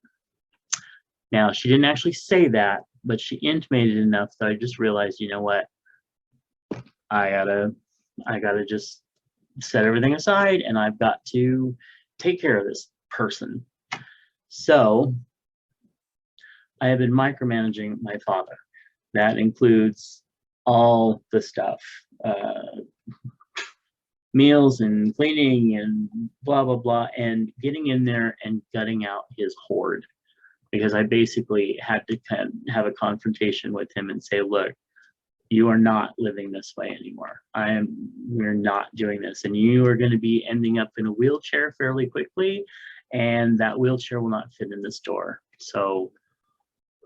Now, she didn't actually say that, but she intimated enough that I just realized, you know what? I gotta just set everything aside, and I've got to take care of this person. So I have been micromanaging my father. That includes all the stuff, meals and cleaning and blah, blah, blah, and getting in there and gutting out his hoard. Because I basically had to kind of have a confrontation with him and say, look, you are not living this way anymore. We're not doing this. And you are going to be ending up in a wheelchair fairly quickly. And that wheelchair will not fit in this door. So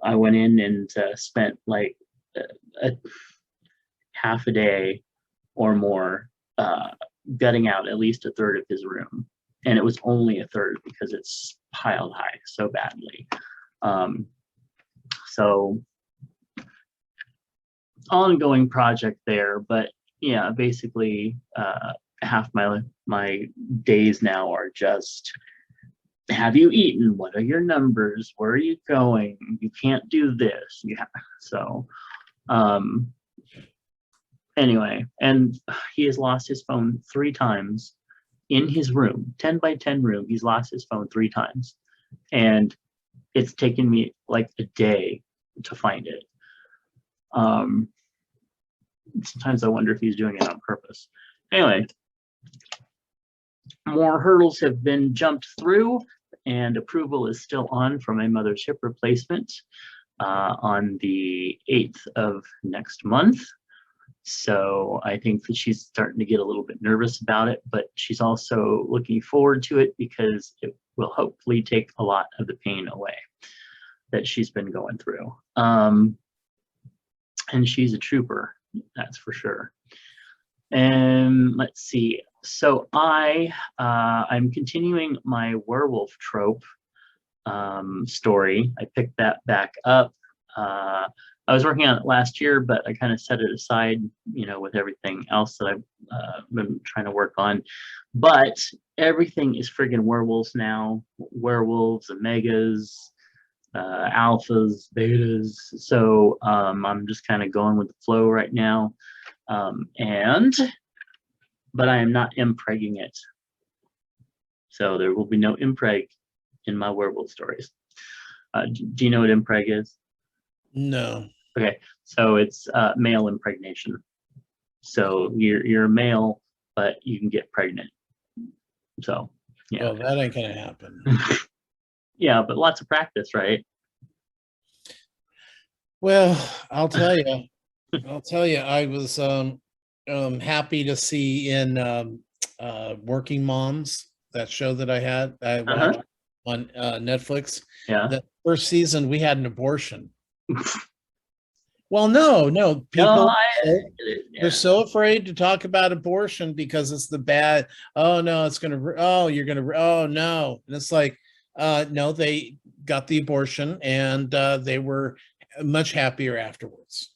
I went in and spent like a half a day or more gutting out at least a third of his room. And it was only a third because it's piled high so badly. So ongoing project there, but yeah, basically half my days now are just, have you eaten? What are your numbers? Where are you going? You can't do this. So anyway, and he has lost his phone 3 times in his room, 10 by 10 room. He's lost his phone 3 times, and it's taken me like a day to find it. Sometimes I wonder if he's doing it on purpose. Anyway, more hurdles have been jumped through, and approval is still on for my mother's hip replacement on the 8th of next month. So I think that she's starting to get a little bit nervous about it, but she's also looking forward to it because it will hopefully take a lot of the pain away that she's been going through. And she's a trooper, that's for sure. And let's see. So I'm continuing my werewolf trope story. I picked that back up. I was working on it last year, but I kind of set it aside, you know, with everything else that I've been trying to work on. But everything is friggin' werewolves now. Werewolves, omegas, alphas, betas. So I'm just kind of going with the flow right now. But I am not impregging it. So there will be no impreg in my werewolf stories. Do you know what impreg is? No. Okay, so it's male impregnation. So you're a male, but you can get pregnant. So yeah. Well, that ain't gonna happen. Yeah, but lots of practice, right? Well, I'll tell you. I was happy to see in Working Moms, that show that I watched on Netflix. Yeah. The first season we had an abortion. Well, no, people they're so afraid to talk about abortion because it's the bad. Oh no, it's gonna. Oh, you're gonna. Oh no, and it's like, no, they got the abortion and they were much happier afterwards.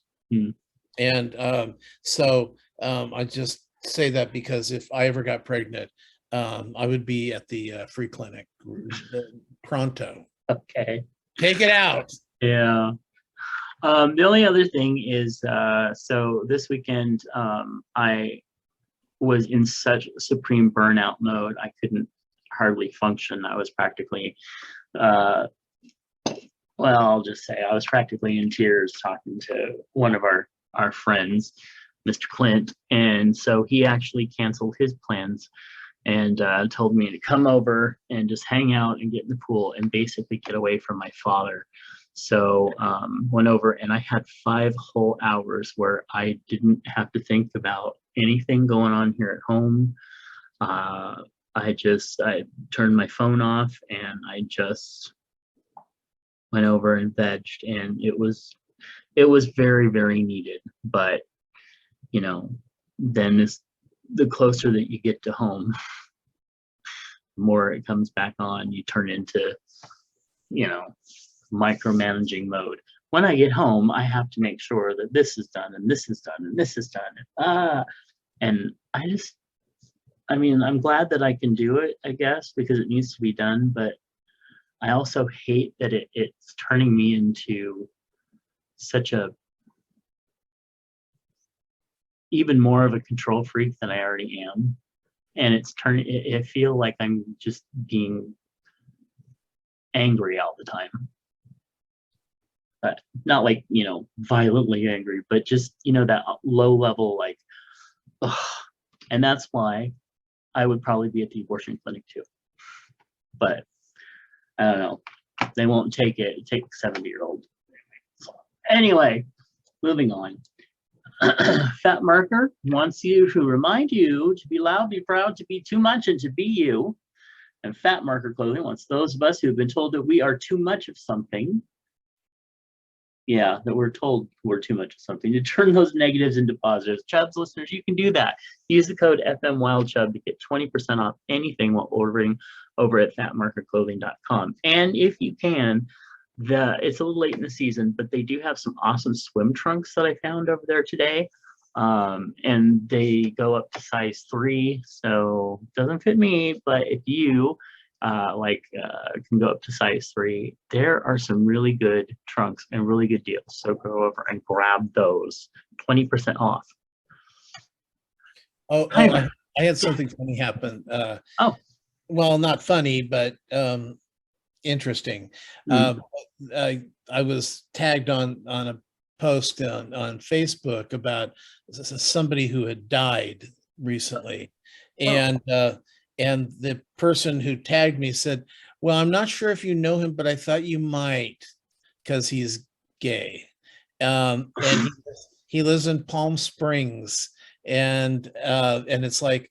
And so I just say that because if I ever got pregnant, I would be at the free clinic pronto. Okay. Take it out. Yeah. The only other thing is, so this weekend, I was in such supreme burnout mode, I couldn't hardly function. I was practically, well, I'll just say I was practically in tears talking to one of our friends, Mr. Clint. And so he actually canceled his plans and told me to come over and just hang out and get in the pool and basically get away from my father. So went over and I had 5 whole hours where I didn't have to think about anything going on here at home. I turned my phone off and I just went over and vegged, and it was very, very needed. But then the closer that you get to home, the more it comes back on. You turn into micromanaging mode. When I get home, I have to make sure that this is done and this is done and this is done. And I'm glad that I can do it, I guess, because it needs to be done. But I also hate that it's turning me into such a even more of a control freak than I already am. And I feel like I'm just being angry all the time. But not like, violently angry, but just, that low level, like, ugh. And that's why I would probably be at the abortion clinic too. But I don't know. They won't take it. It takes a 70-year-old. Anyway, moving on. Fat Marker wants you to remind you to be loud, be proud, to be too much, and to be you. And Fat Marker Clothing wants those of us who have been told that we are too much of something. Yeah, that we're told we're too much of something, to turn those negatives into positives. Chubs listeners, you can do that. Use the code FMWildChub to get 20% off anything while ordering over at fatmarkerclothing.com. And if you can, it's a little late in the season, but they do have some awesome swim trunks that I found over there today. And they go up to size 3, so it doesn't fit me, but if you can go up to size 3, there are some really good trunks and really good deals. So go over and grab those, 20% off. I had something funny happen. Well, not funny, but interesting. I was tagged on a post on Facebook about somebody who had died recently, and the person who tagged me said, well, I'm not sure if you know him, but I thought you might, because he's gay. And he lives in Palm Springs, and it's like,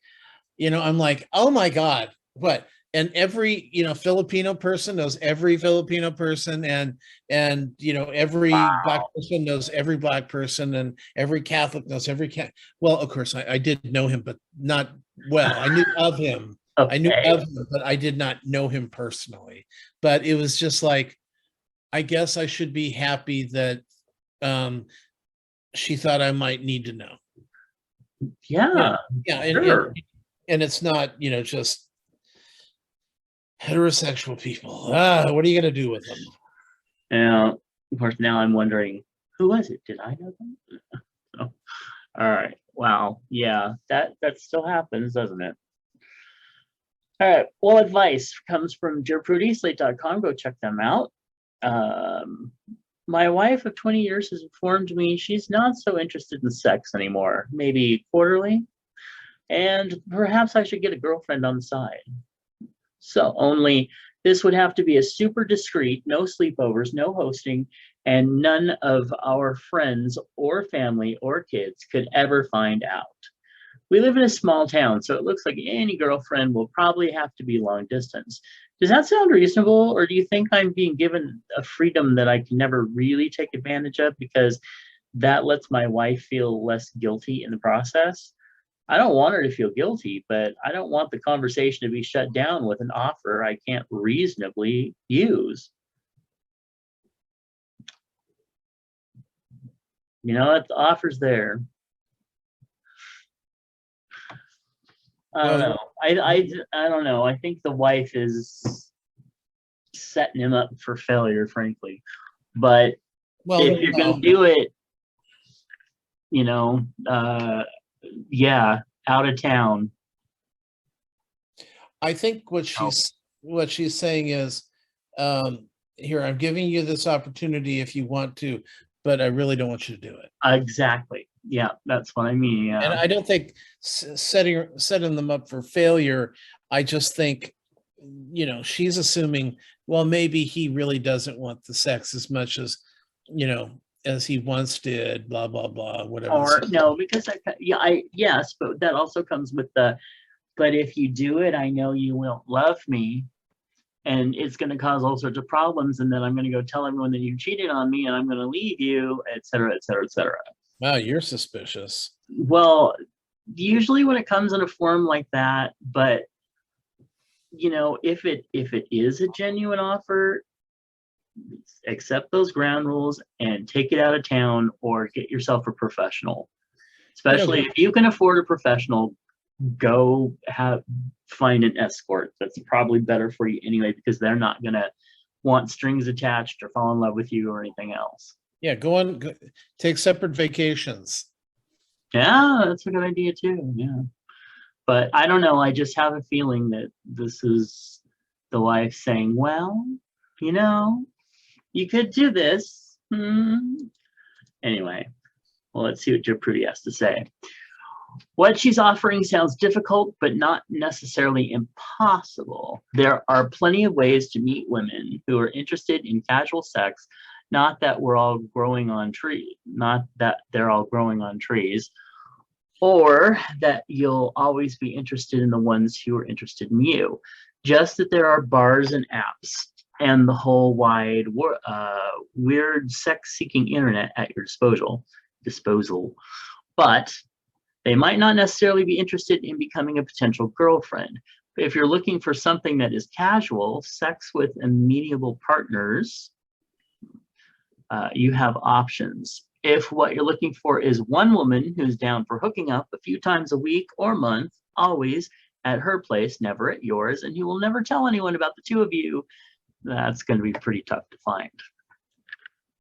I'm like, oh my God, what? And every Filipino person knows every Filipino person, and every Black person knows every Black person, and every Catholic knows every well, of course I did know him, but not well. I knew of him. Okay. I knew of him, but I did not know him personally. But it was just like, I guess I should be happy that she thought I might need to know. Yeah. Sure. And it's not just heterosexual people. What are you going to do with them? Yeah, of course, now I'm wondering, who was it? Did I know them? Oh, all right. Wow. Yeah, that still happens, doesn't it? All right. Well, advice comes from Dear Prudy, slate.com. Go check them out. My wife of 20 years has informed me she's not so interested in sex anymore, maybe quarterly, and perhaps I should get a girlfriend on the side. So only this would have to be a super discreet, no sleepovers, no hosting, and none of our friends or family or kids could ever find out. We live in a small town, so it looks like any girlfriend will probably have to be long distance. Does that sound reasonable, or do you think I'm being given a freedom that I can never really take advantage of because that lets my wife feel less guilty in the process? I don't want her to feel guilty, but I don't want the conversation to be shut down with an offer I can't reasonably use. The offer's there. I don't know. I don't know. I think the wife is setting him up for failure, frankly. But if you're going to do it, out of town. I think what she's saying is, here, I'm giving you this opportunity if you want to, but I really don't want you to do it. Exactly. Yeah, that's what I mean. Yeah. And I don't think setting them up for failure. I just think, she's assuming, well, maybe he really doesn't want the sex as much as, as he once did, blah, blah, blah, whatever. Or no, because yes, but that also comes with the but if you do it, I know you won't love me, and it's going to cause all sorts of problems, and then I'm going to go tell everyone that you cheated on me, and I'm going to leave you, et cetera, et cetera, et cetera. Wow, you're suspicious. Well, usually when it comes in a form like that, but if it is a genuine offer, accept those ground rules and take it out of town, or get yourself a professional. Especially if you can afford a professional, go find an escort. That's probably better for you anyway, because they're not gonna want strings attached or fall in love with you or anything else. Yeah, go take separate vacations. Yeah, that's a good idea too. Yeah. But I don't know. I just have a feeling that this is the wife saying, well, you could do this. Anyway, well, let's see what Joe Prudy has to say. What she's offering sounds difficult, but not necessarily impossible. There are plenty of ways to meet women who are interested in casual sex, not that they're all growing on trees, or that you'll always be interested in the ones who are interested in you. Just that there are bars and apps and the whole wide weird sex-seeking internet at your disposal. But they might not necessarily be interested in becoming a potential girlfriend. But if you're looking for something that is casual, sex with amenable partners, you have options. If what you're looking for is one woman who's down for hooking up a few times a week or month, always at her place, never at yours, and who will never tell anyone about the two of you, that's going to be pretty tough to find.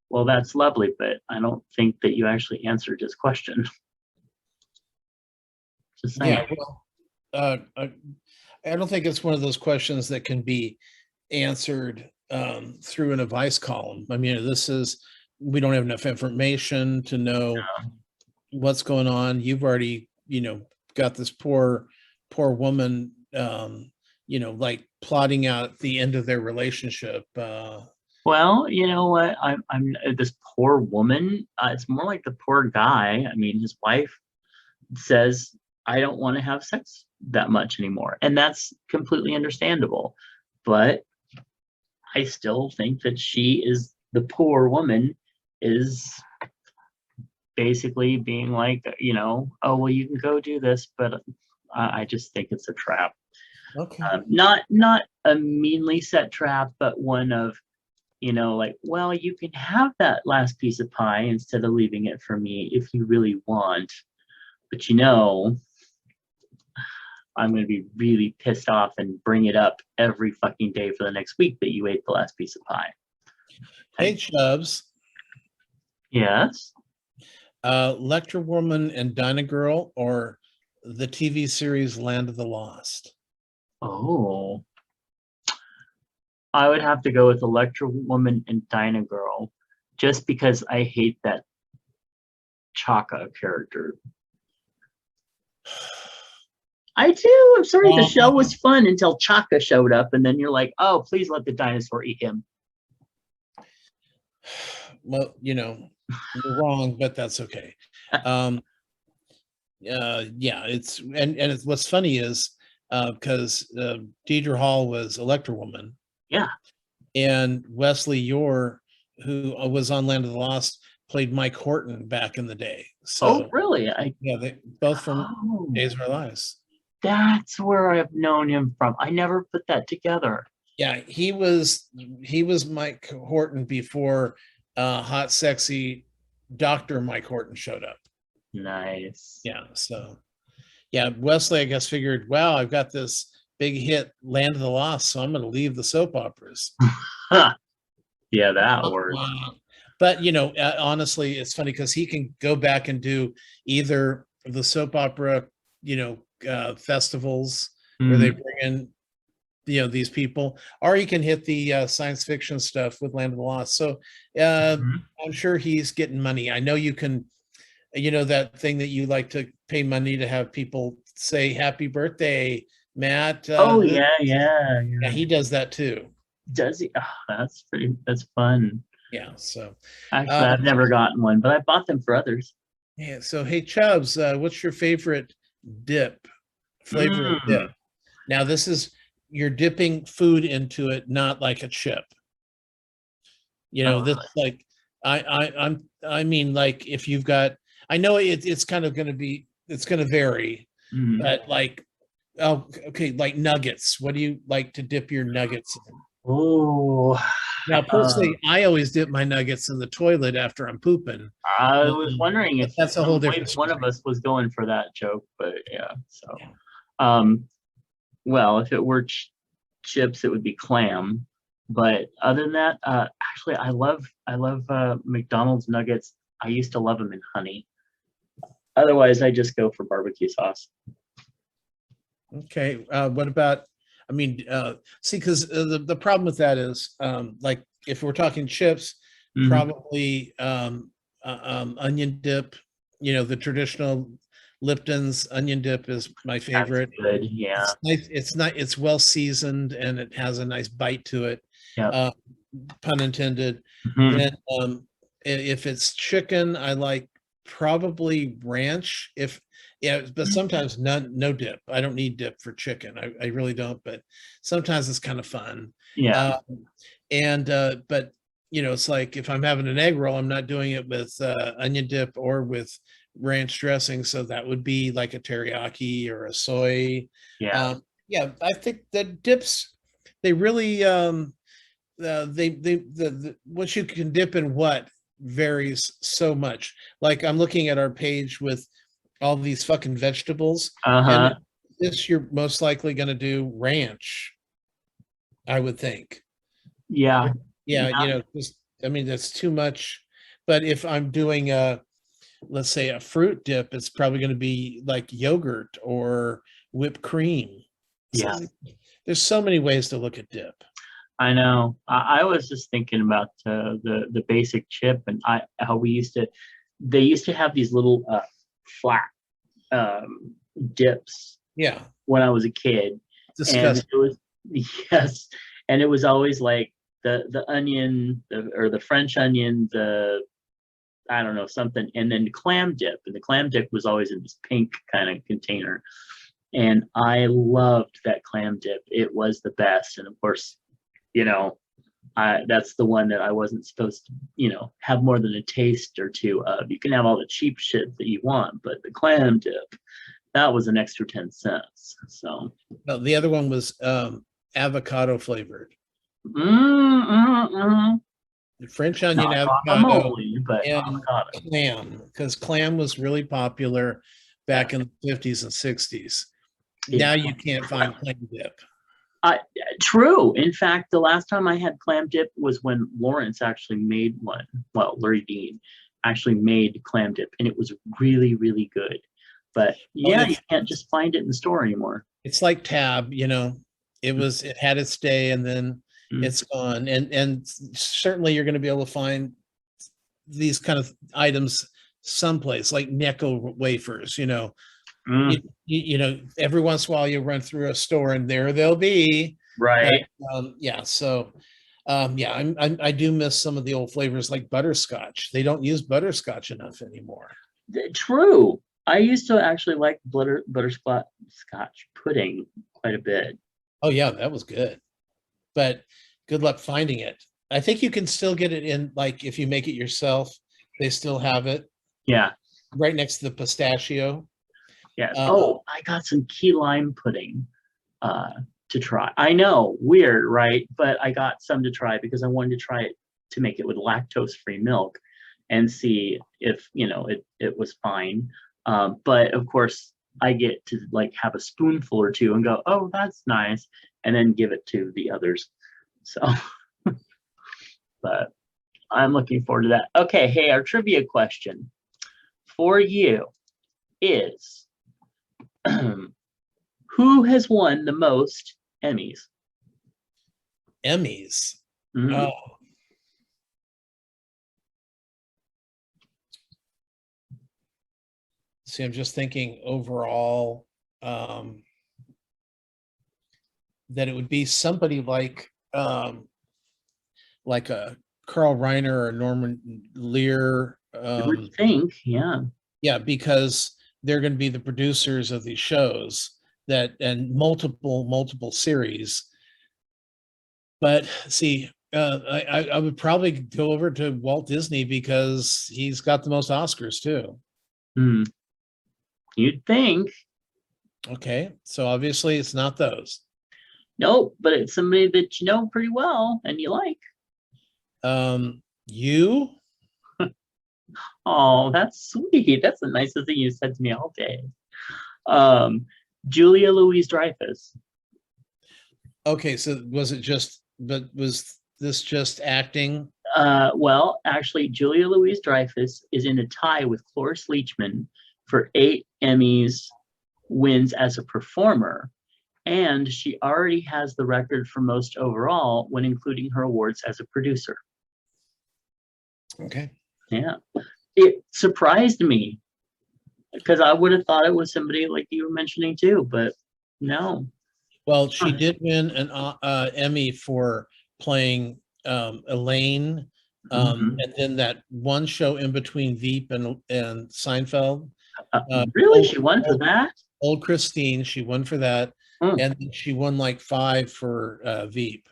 Well, that's lovely, but I don't think that you actually answered his question. Just saying. Yeah, well, I don't think it's one of those questions that can be answered through an advice column. I mean, we don't have enough information to know what's going on. You've already, got this poor woman, like plotting out the end of their relationship. Well, you know what? I'm this poor woman. It's more like the poor guy. I mean, his wife says, I don't want to have sex that much anymore. And that's completely understandable. But I still think that the poor woman is basically being like, oh, well, you can go do this, but I just think it's a trap. Okay. Not a meanly set trap, but one of, like, well, you can have that last piece of pie instead of leaving it for me if you really want. But I'm going to be really pissed off and bring it up every fucking day for the next week that you ate the last piece of pie. Hey, Chubs. Yes. Lecture Woman and Dinah Girl, or the TV series Land of the Lost? Oh. I would have to go with Electra Woman and Dinah Girl, just because I hate that Chaka character. I do. I'm sorry. The show was fun until Chaka showed up, and then you're like, oh, please let the dinosaur eat him. Well, you're wrong, but that's okay. Yeah, it's what's funny is because Deidre Hall was Electra Woman. Yeah. And Wesley Youre, who was on Land of the Lost, played Mike Horton back in the day. So, oh, really? They both from Days of Our Lives. That's where I've known him from. I never put that together. Yeah, he was Mike Horton before hot, sexy Dr. Mike Horton showed up. Nice. Yeah, so yeah, Wesley, I guess, figured, wow, I've got this big hit, Land of the Lost, so I'm going to leave the soap operas. Yeah, that works. But, honestly, it's funny because he can go back and do either the soap opera, festivals where they bring in, these people, or he can hit the science fiction stuff with Land of the Lost. So I'm sure he's getting money. I know you can, that thing that you like to pay money to have people say happy birthday, Matt. Yeah. He does that too. Does he? Oh, that's fun. Yeah. So actually, I've never gotten one, but I bought them for others. Yeah. So, hey, Chubs, what's your favorite dip? flavor of dip. Now this is, you're dipping food into it, not like a chip. You know, this like I mean, like if you've got, I know it's kind of going to be, it's going to vary, but like, oh, okay, like nuggets. What do you like to dip your nuggets in? Oh, Now, personally, I always dip my nuggets in the toilet after I'm pooping. I was wondering if that's a whole different one of us was going for that joke, but yeah. So, well, if it were chips, it would be clam. But other than that, actually, I love McDonald's nuggets. I used to love them in honey. Otherwise, I just go for barbecue sauce. Okay. What about, I mean, see, because the problem with that is, like, if we're talking chips, probably onion dip, you know, the traditional Lipton's onion dip is my favorite. That's good, yeah. It's nice, it's well seasoned and it has a nice bite to it. Yeah. Pun intended. Then if it's chicken, I like probably ranch. But sometimes no dip. I don't need dip for chicken. I really don't, but sometimes it's kind of fun. Yeah. But you know, it's like if I'm having an egg roll, I'm not doing it with onion dip or with ranch dressing. So that would be like a teriyaki or a soy. Yeah. Yeah, I think that dips, they really the what you can dip in what varies so much. Like I'm looking at our page with all these fucking vegetables, and this you're most likely going to do ranch, I would think. Yeah. You know, just, I mean, that's too much. But if I'm doing let's say a fruit dip, it's probably going to be like yogurt or whipped cream. Yeah. So there's so many ways to look at dip. I know. I was just thinking about the basic chip and how they used to have these little flat dips. Yeah. When I was a kid. Disgusting. And it was, yes, and it was always like the onion or the French onion, I don't know, something, and then clam dip, and the clam dip was always in this pink kind of container, and I loved that clam dip. It was the best, and of course, you know, that's the one that I wasn't supposed to, you know, have more than a taste or two of. You can have all the cheap shit that you want, but the clam dip, that was an extra 10 cents. So no, the other one was avocado flavored. French onion, avocado, but and avocado. Clam, because clam was really popular back in the 50s and 60s. Now you can't find clam dip. True. In fact, the last time I had clam dip was when Lawrence actually made one. Well, Larry Dean actually made clam dip, and it was really, really good. But yeah, you can't just find it in the store anymore. It's like Tab, you know, it had its day and then it's gone. And certainly you're going to be able to find these kind of items someplace, like Necco wafers, you know. You know, every once in a while you run through a store and there they'll be. Right. Yeah. So yeah, I do miss some of the old flavors like butterscotch. They don't use butterscotch enough anymore. True. I used to actually like butterscotch pudding quite a bit. Oh yeah, that was good. But good luck finding it. I think you can still get it in, like if you make it yourself, they still have it. Yeah. Right next to the pistachio. Yeah. I got some key lime pudding to try. I know, weird, right? But I got some to try because I wanted to try it to make it with lactose-free milk and see if, you know, it was fine. But of course, I get to like have a spoonful or two and go, oh, that's nice, and then give it to the others. So, but I'm looking forward to that. Okay, hey, our trivia question for you is, who has won the most Emmys? Emmys. Oh. See, I'm just thinking overall that it would be somebody like a Carl Reiner or Norman Lear. I would think, yeah. Yeah, because they're going to be the producers of these shows. that and multiple series. But see, I would probably go over to Walt Disney because he's got the most Oscars too. Hmm. You'd think. Okay, so obviously it's not those. Nope, but it's somebody that you know pretty well and you like. You? Oh, that's sweet. That's the nicest thing you said to me all day. Julia Louise-Dreyfus. Okay, so was this just acting? Well, actually, Julia Louise-Dreyfus is in a tie with Cloris Leachman for 8 Emmys wins as a performer, and she already has the record for most overall when including her awards as a producer. Okay. Yeah, it surprised me because I would have thought it was somebody like you were mentioning too, but no. Well, she did win an Emmy for playing Elaine, and then that one show in between Veep and Seinfeld. Really, she won for that? Old Christine, she won for that, Mm. and then she won like 5 for Veep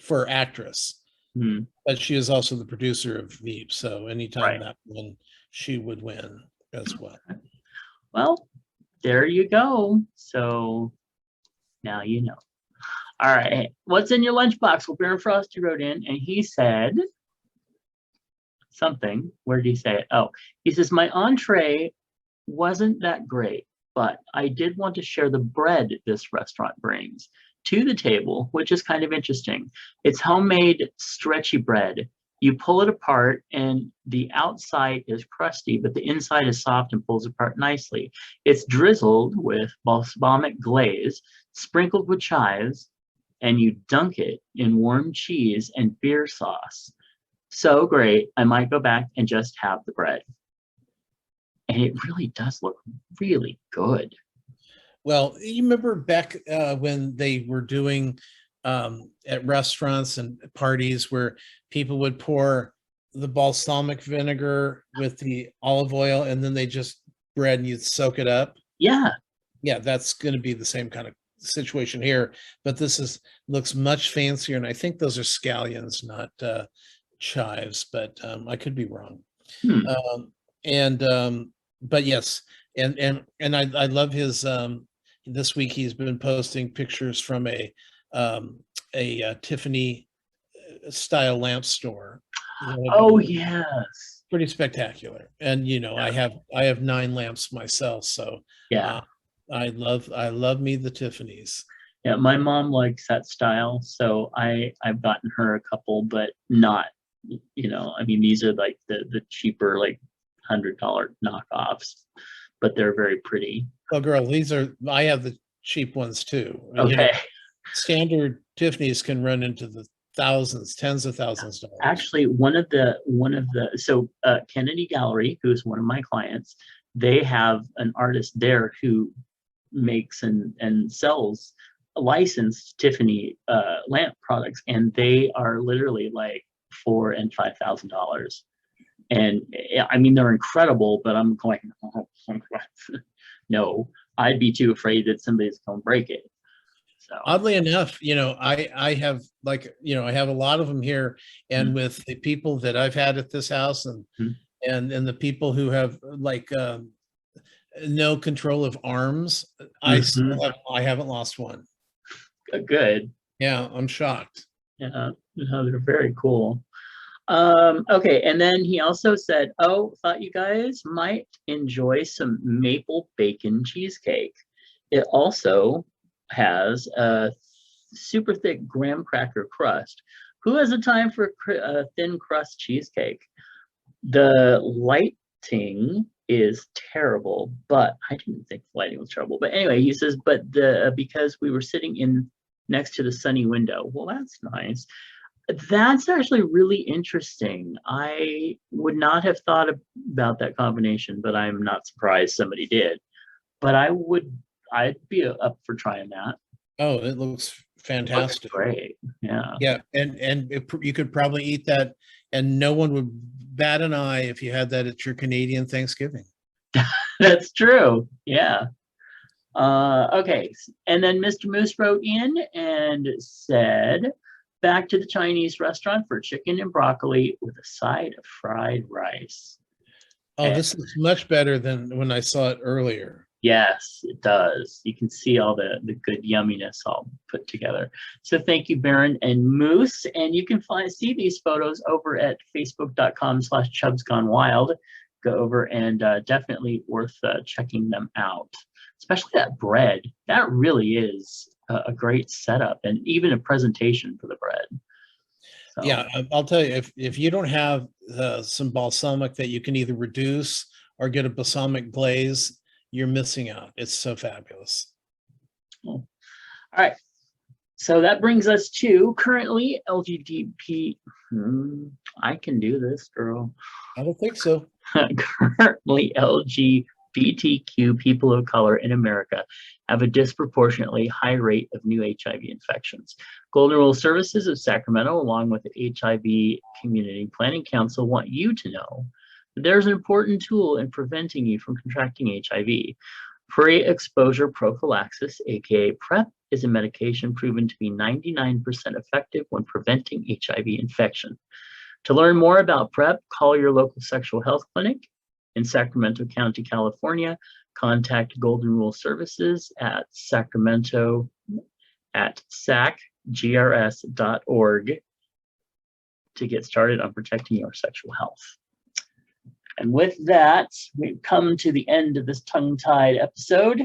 for actress. Hmm. But she is also the producer of Veep, so anytime Right. that one, she would win as well. Well, there you go. So now you know. All right. What's in your lunchbox? Well, Baron Frosty wrote in and he said something. Where did he say it? Oh, he says, my entree wasn't that great, but I did want to share the bread this restaurant brings to the table, which is kind of interesting. It's homemade stretchy bread. You pull it apart and the outside is crusty, but the inside is soft and pulls apart nicely. It's drizzled with balsamic glaze, sprinkled with chives, and you dunk it in warm cheese and beer sauce. So great, I might go back and just have the bread. And it really does look really good. Well, you remember back when they were doing at restaurants and parties where people would pour the balsamic vinegar with the olive oil and then they just bread and you'd soak it up? Yeah. Yeah, that's going to be the same kind of situation here, but this looks much fancier, and I think those are scallions, not chives, but I could be wrong. But yes, and I love his this week he's been posting pictures from a Tiffany style lamp store. Oh yes. Pretty spectacular. And I have 9 lamps myself, so yeah. I love me the Tiffany's. Yeah, my mom likes that style, so I've gotten her a couple, but not, I mean, these are like the cheaper, like $100 knockoffs, but they're very pretty. Well, girl, I have the cheap ones too. Okay. Standard Tiffany's can run into the thousands, tens of thousands of dollars. Actually, so Kennedy Gallery, who's one of my clients, they have an artist there who makes and sells licensed Tiffany lamp products, and they are literally like $4,000 and $5,000. And I mean, they're incredible, but I'm going, oh, no, I'd be too afraid that somebody's going to break it. So oddly enough, I have I have a lot of them here, and with the people that I've had at this house, and the people who have no control of arms, I haven't lost one. Good. Yeah, I'm shocked. Yeah, they're very cool. Okay, and then he also said, thought you guys might enjoy some maple bacon cheesecake. It also has a super thick graham cracker crust. Who has a time for a thin crust cheesecake? The lighting is terrible, but I didn't think the lighting was terrible. But anyway, he says, but because we were sitting in next to the sunny window. Well, that's nice. That's actually really interesting. I would not have thought about that combination, but I'm not surprised somebody did. But I'd be up for trying that. Oh, it looks fantastic. It looks great. Yeah. Yeah, and you could probably eat that, and no one would bat an eye if you had that at your Canadian Thanksgiving. That's true. Yeah. Okay, and then Mr. Moose wrote in and said, back to the Chinese restaurant for chicken and broccoli with a side of fried rice. Oh, this is much better than when I saw it earlier. Yes, it does. You can see all the good yumminess all put together. So thank you, Baron and Moose. And you can see these photos over at facebook.com/chubsgonewild. Go over and definitely worth checking them out. Especially that bread. That really is a great setup and even a presentation for the bread. So. Yeah, I'll tell you, if you don't have some balsamic that you can either reduce or get a balsamic glaze, you're missing out. It's so fabulous. All right. So that brings us to currently LGBT. I can do this, girl. I don't think so. Currently, LGBTQ people of color in America have a disproportionately high rate of new HIV infections. Golden Rule Services of Sacramento, along with the HIV Community Planning Council, want you to know that there's an important tool in preventing you from contracting HIV. Pre-exposure prophylaxis, aka PrEP, is a medication proven to be 99% effective when preventing HIV infection. To learn more about PrEP, call your local sexual health clinic in Sacramento County, California. Contact Golden Rule Services at Sacramento at sacgrs.org to get started on protecting your sexual health. And with that, we've come to the end of this tongue-tied episode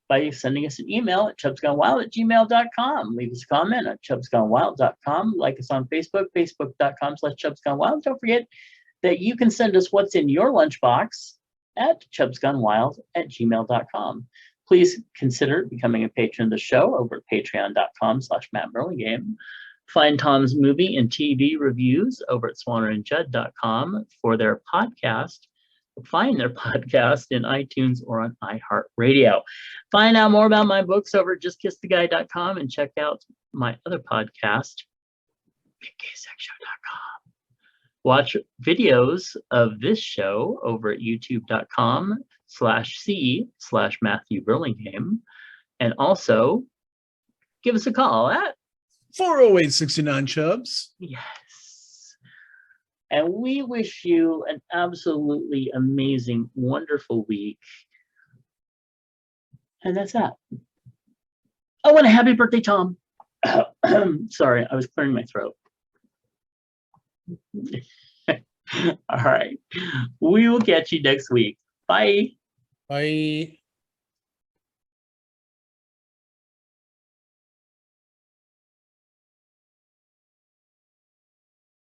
by sending us an email at chubsgonewild@gmail.com. Leave us a comment at chubsgonewild.com. Like us on Facebook, facebook.com/chubsgonewild. Don't forget that you can send us what's in your lunchbox at chubsgonewild@gmail.com. Please consider becoming a patron of the show over at patreon.com/mattburlingame. Find Tom's movie and TV reviews over at swannerandjudd.com for their podcast. Find their podcast in iTunes or on iHeartRadio. Find out more about my books over at justkisstheguy.com and check out my other podcast, BigGaySexShow.com. Watch videos of this show over at youtube.com/c/Matthew Burlingame. And also give us a call at 408-69 Chubs. Yes. And we wish you an absolutely amazing, wonderful week. And that's that. Oh, and a happy birthday, Tom. Sorry, I was clearing my throat. All right. We will catch you next week. Bye. Bye.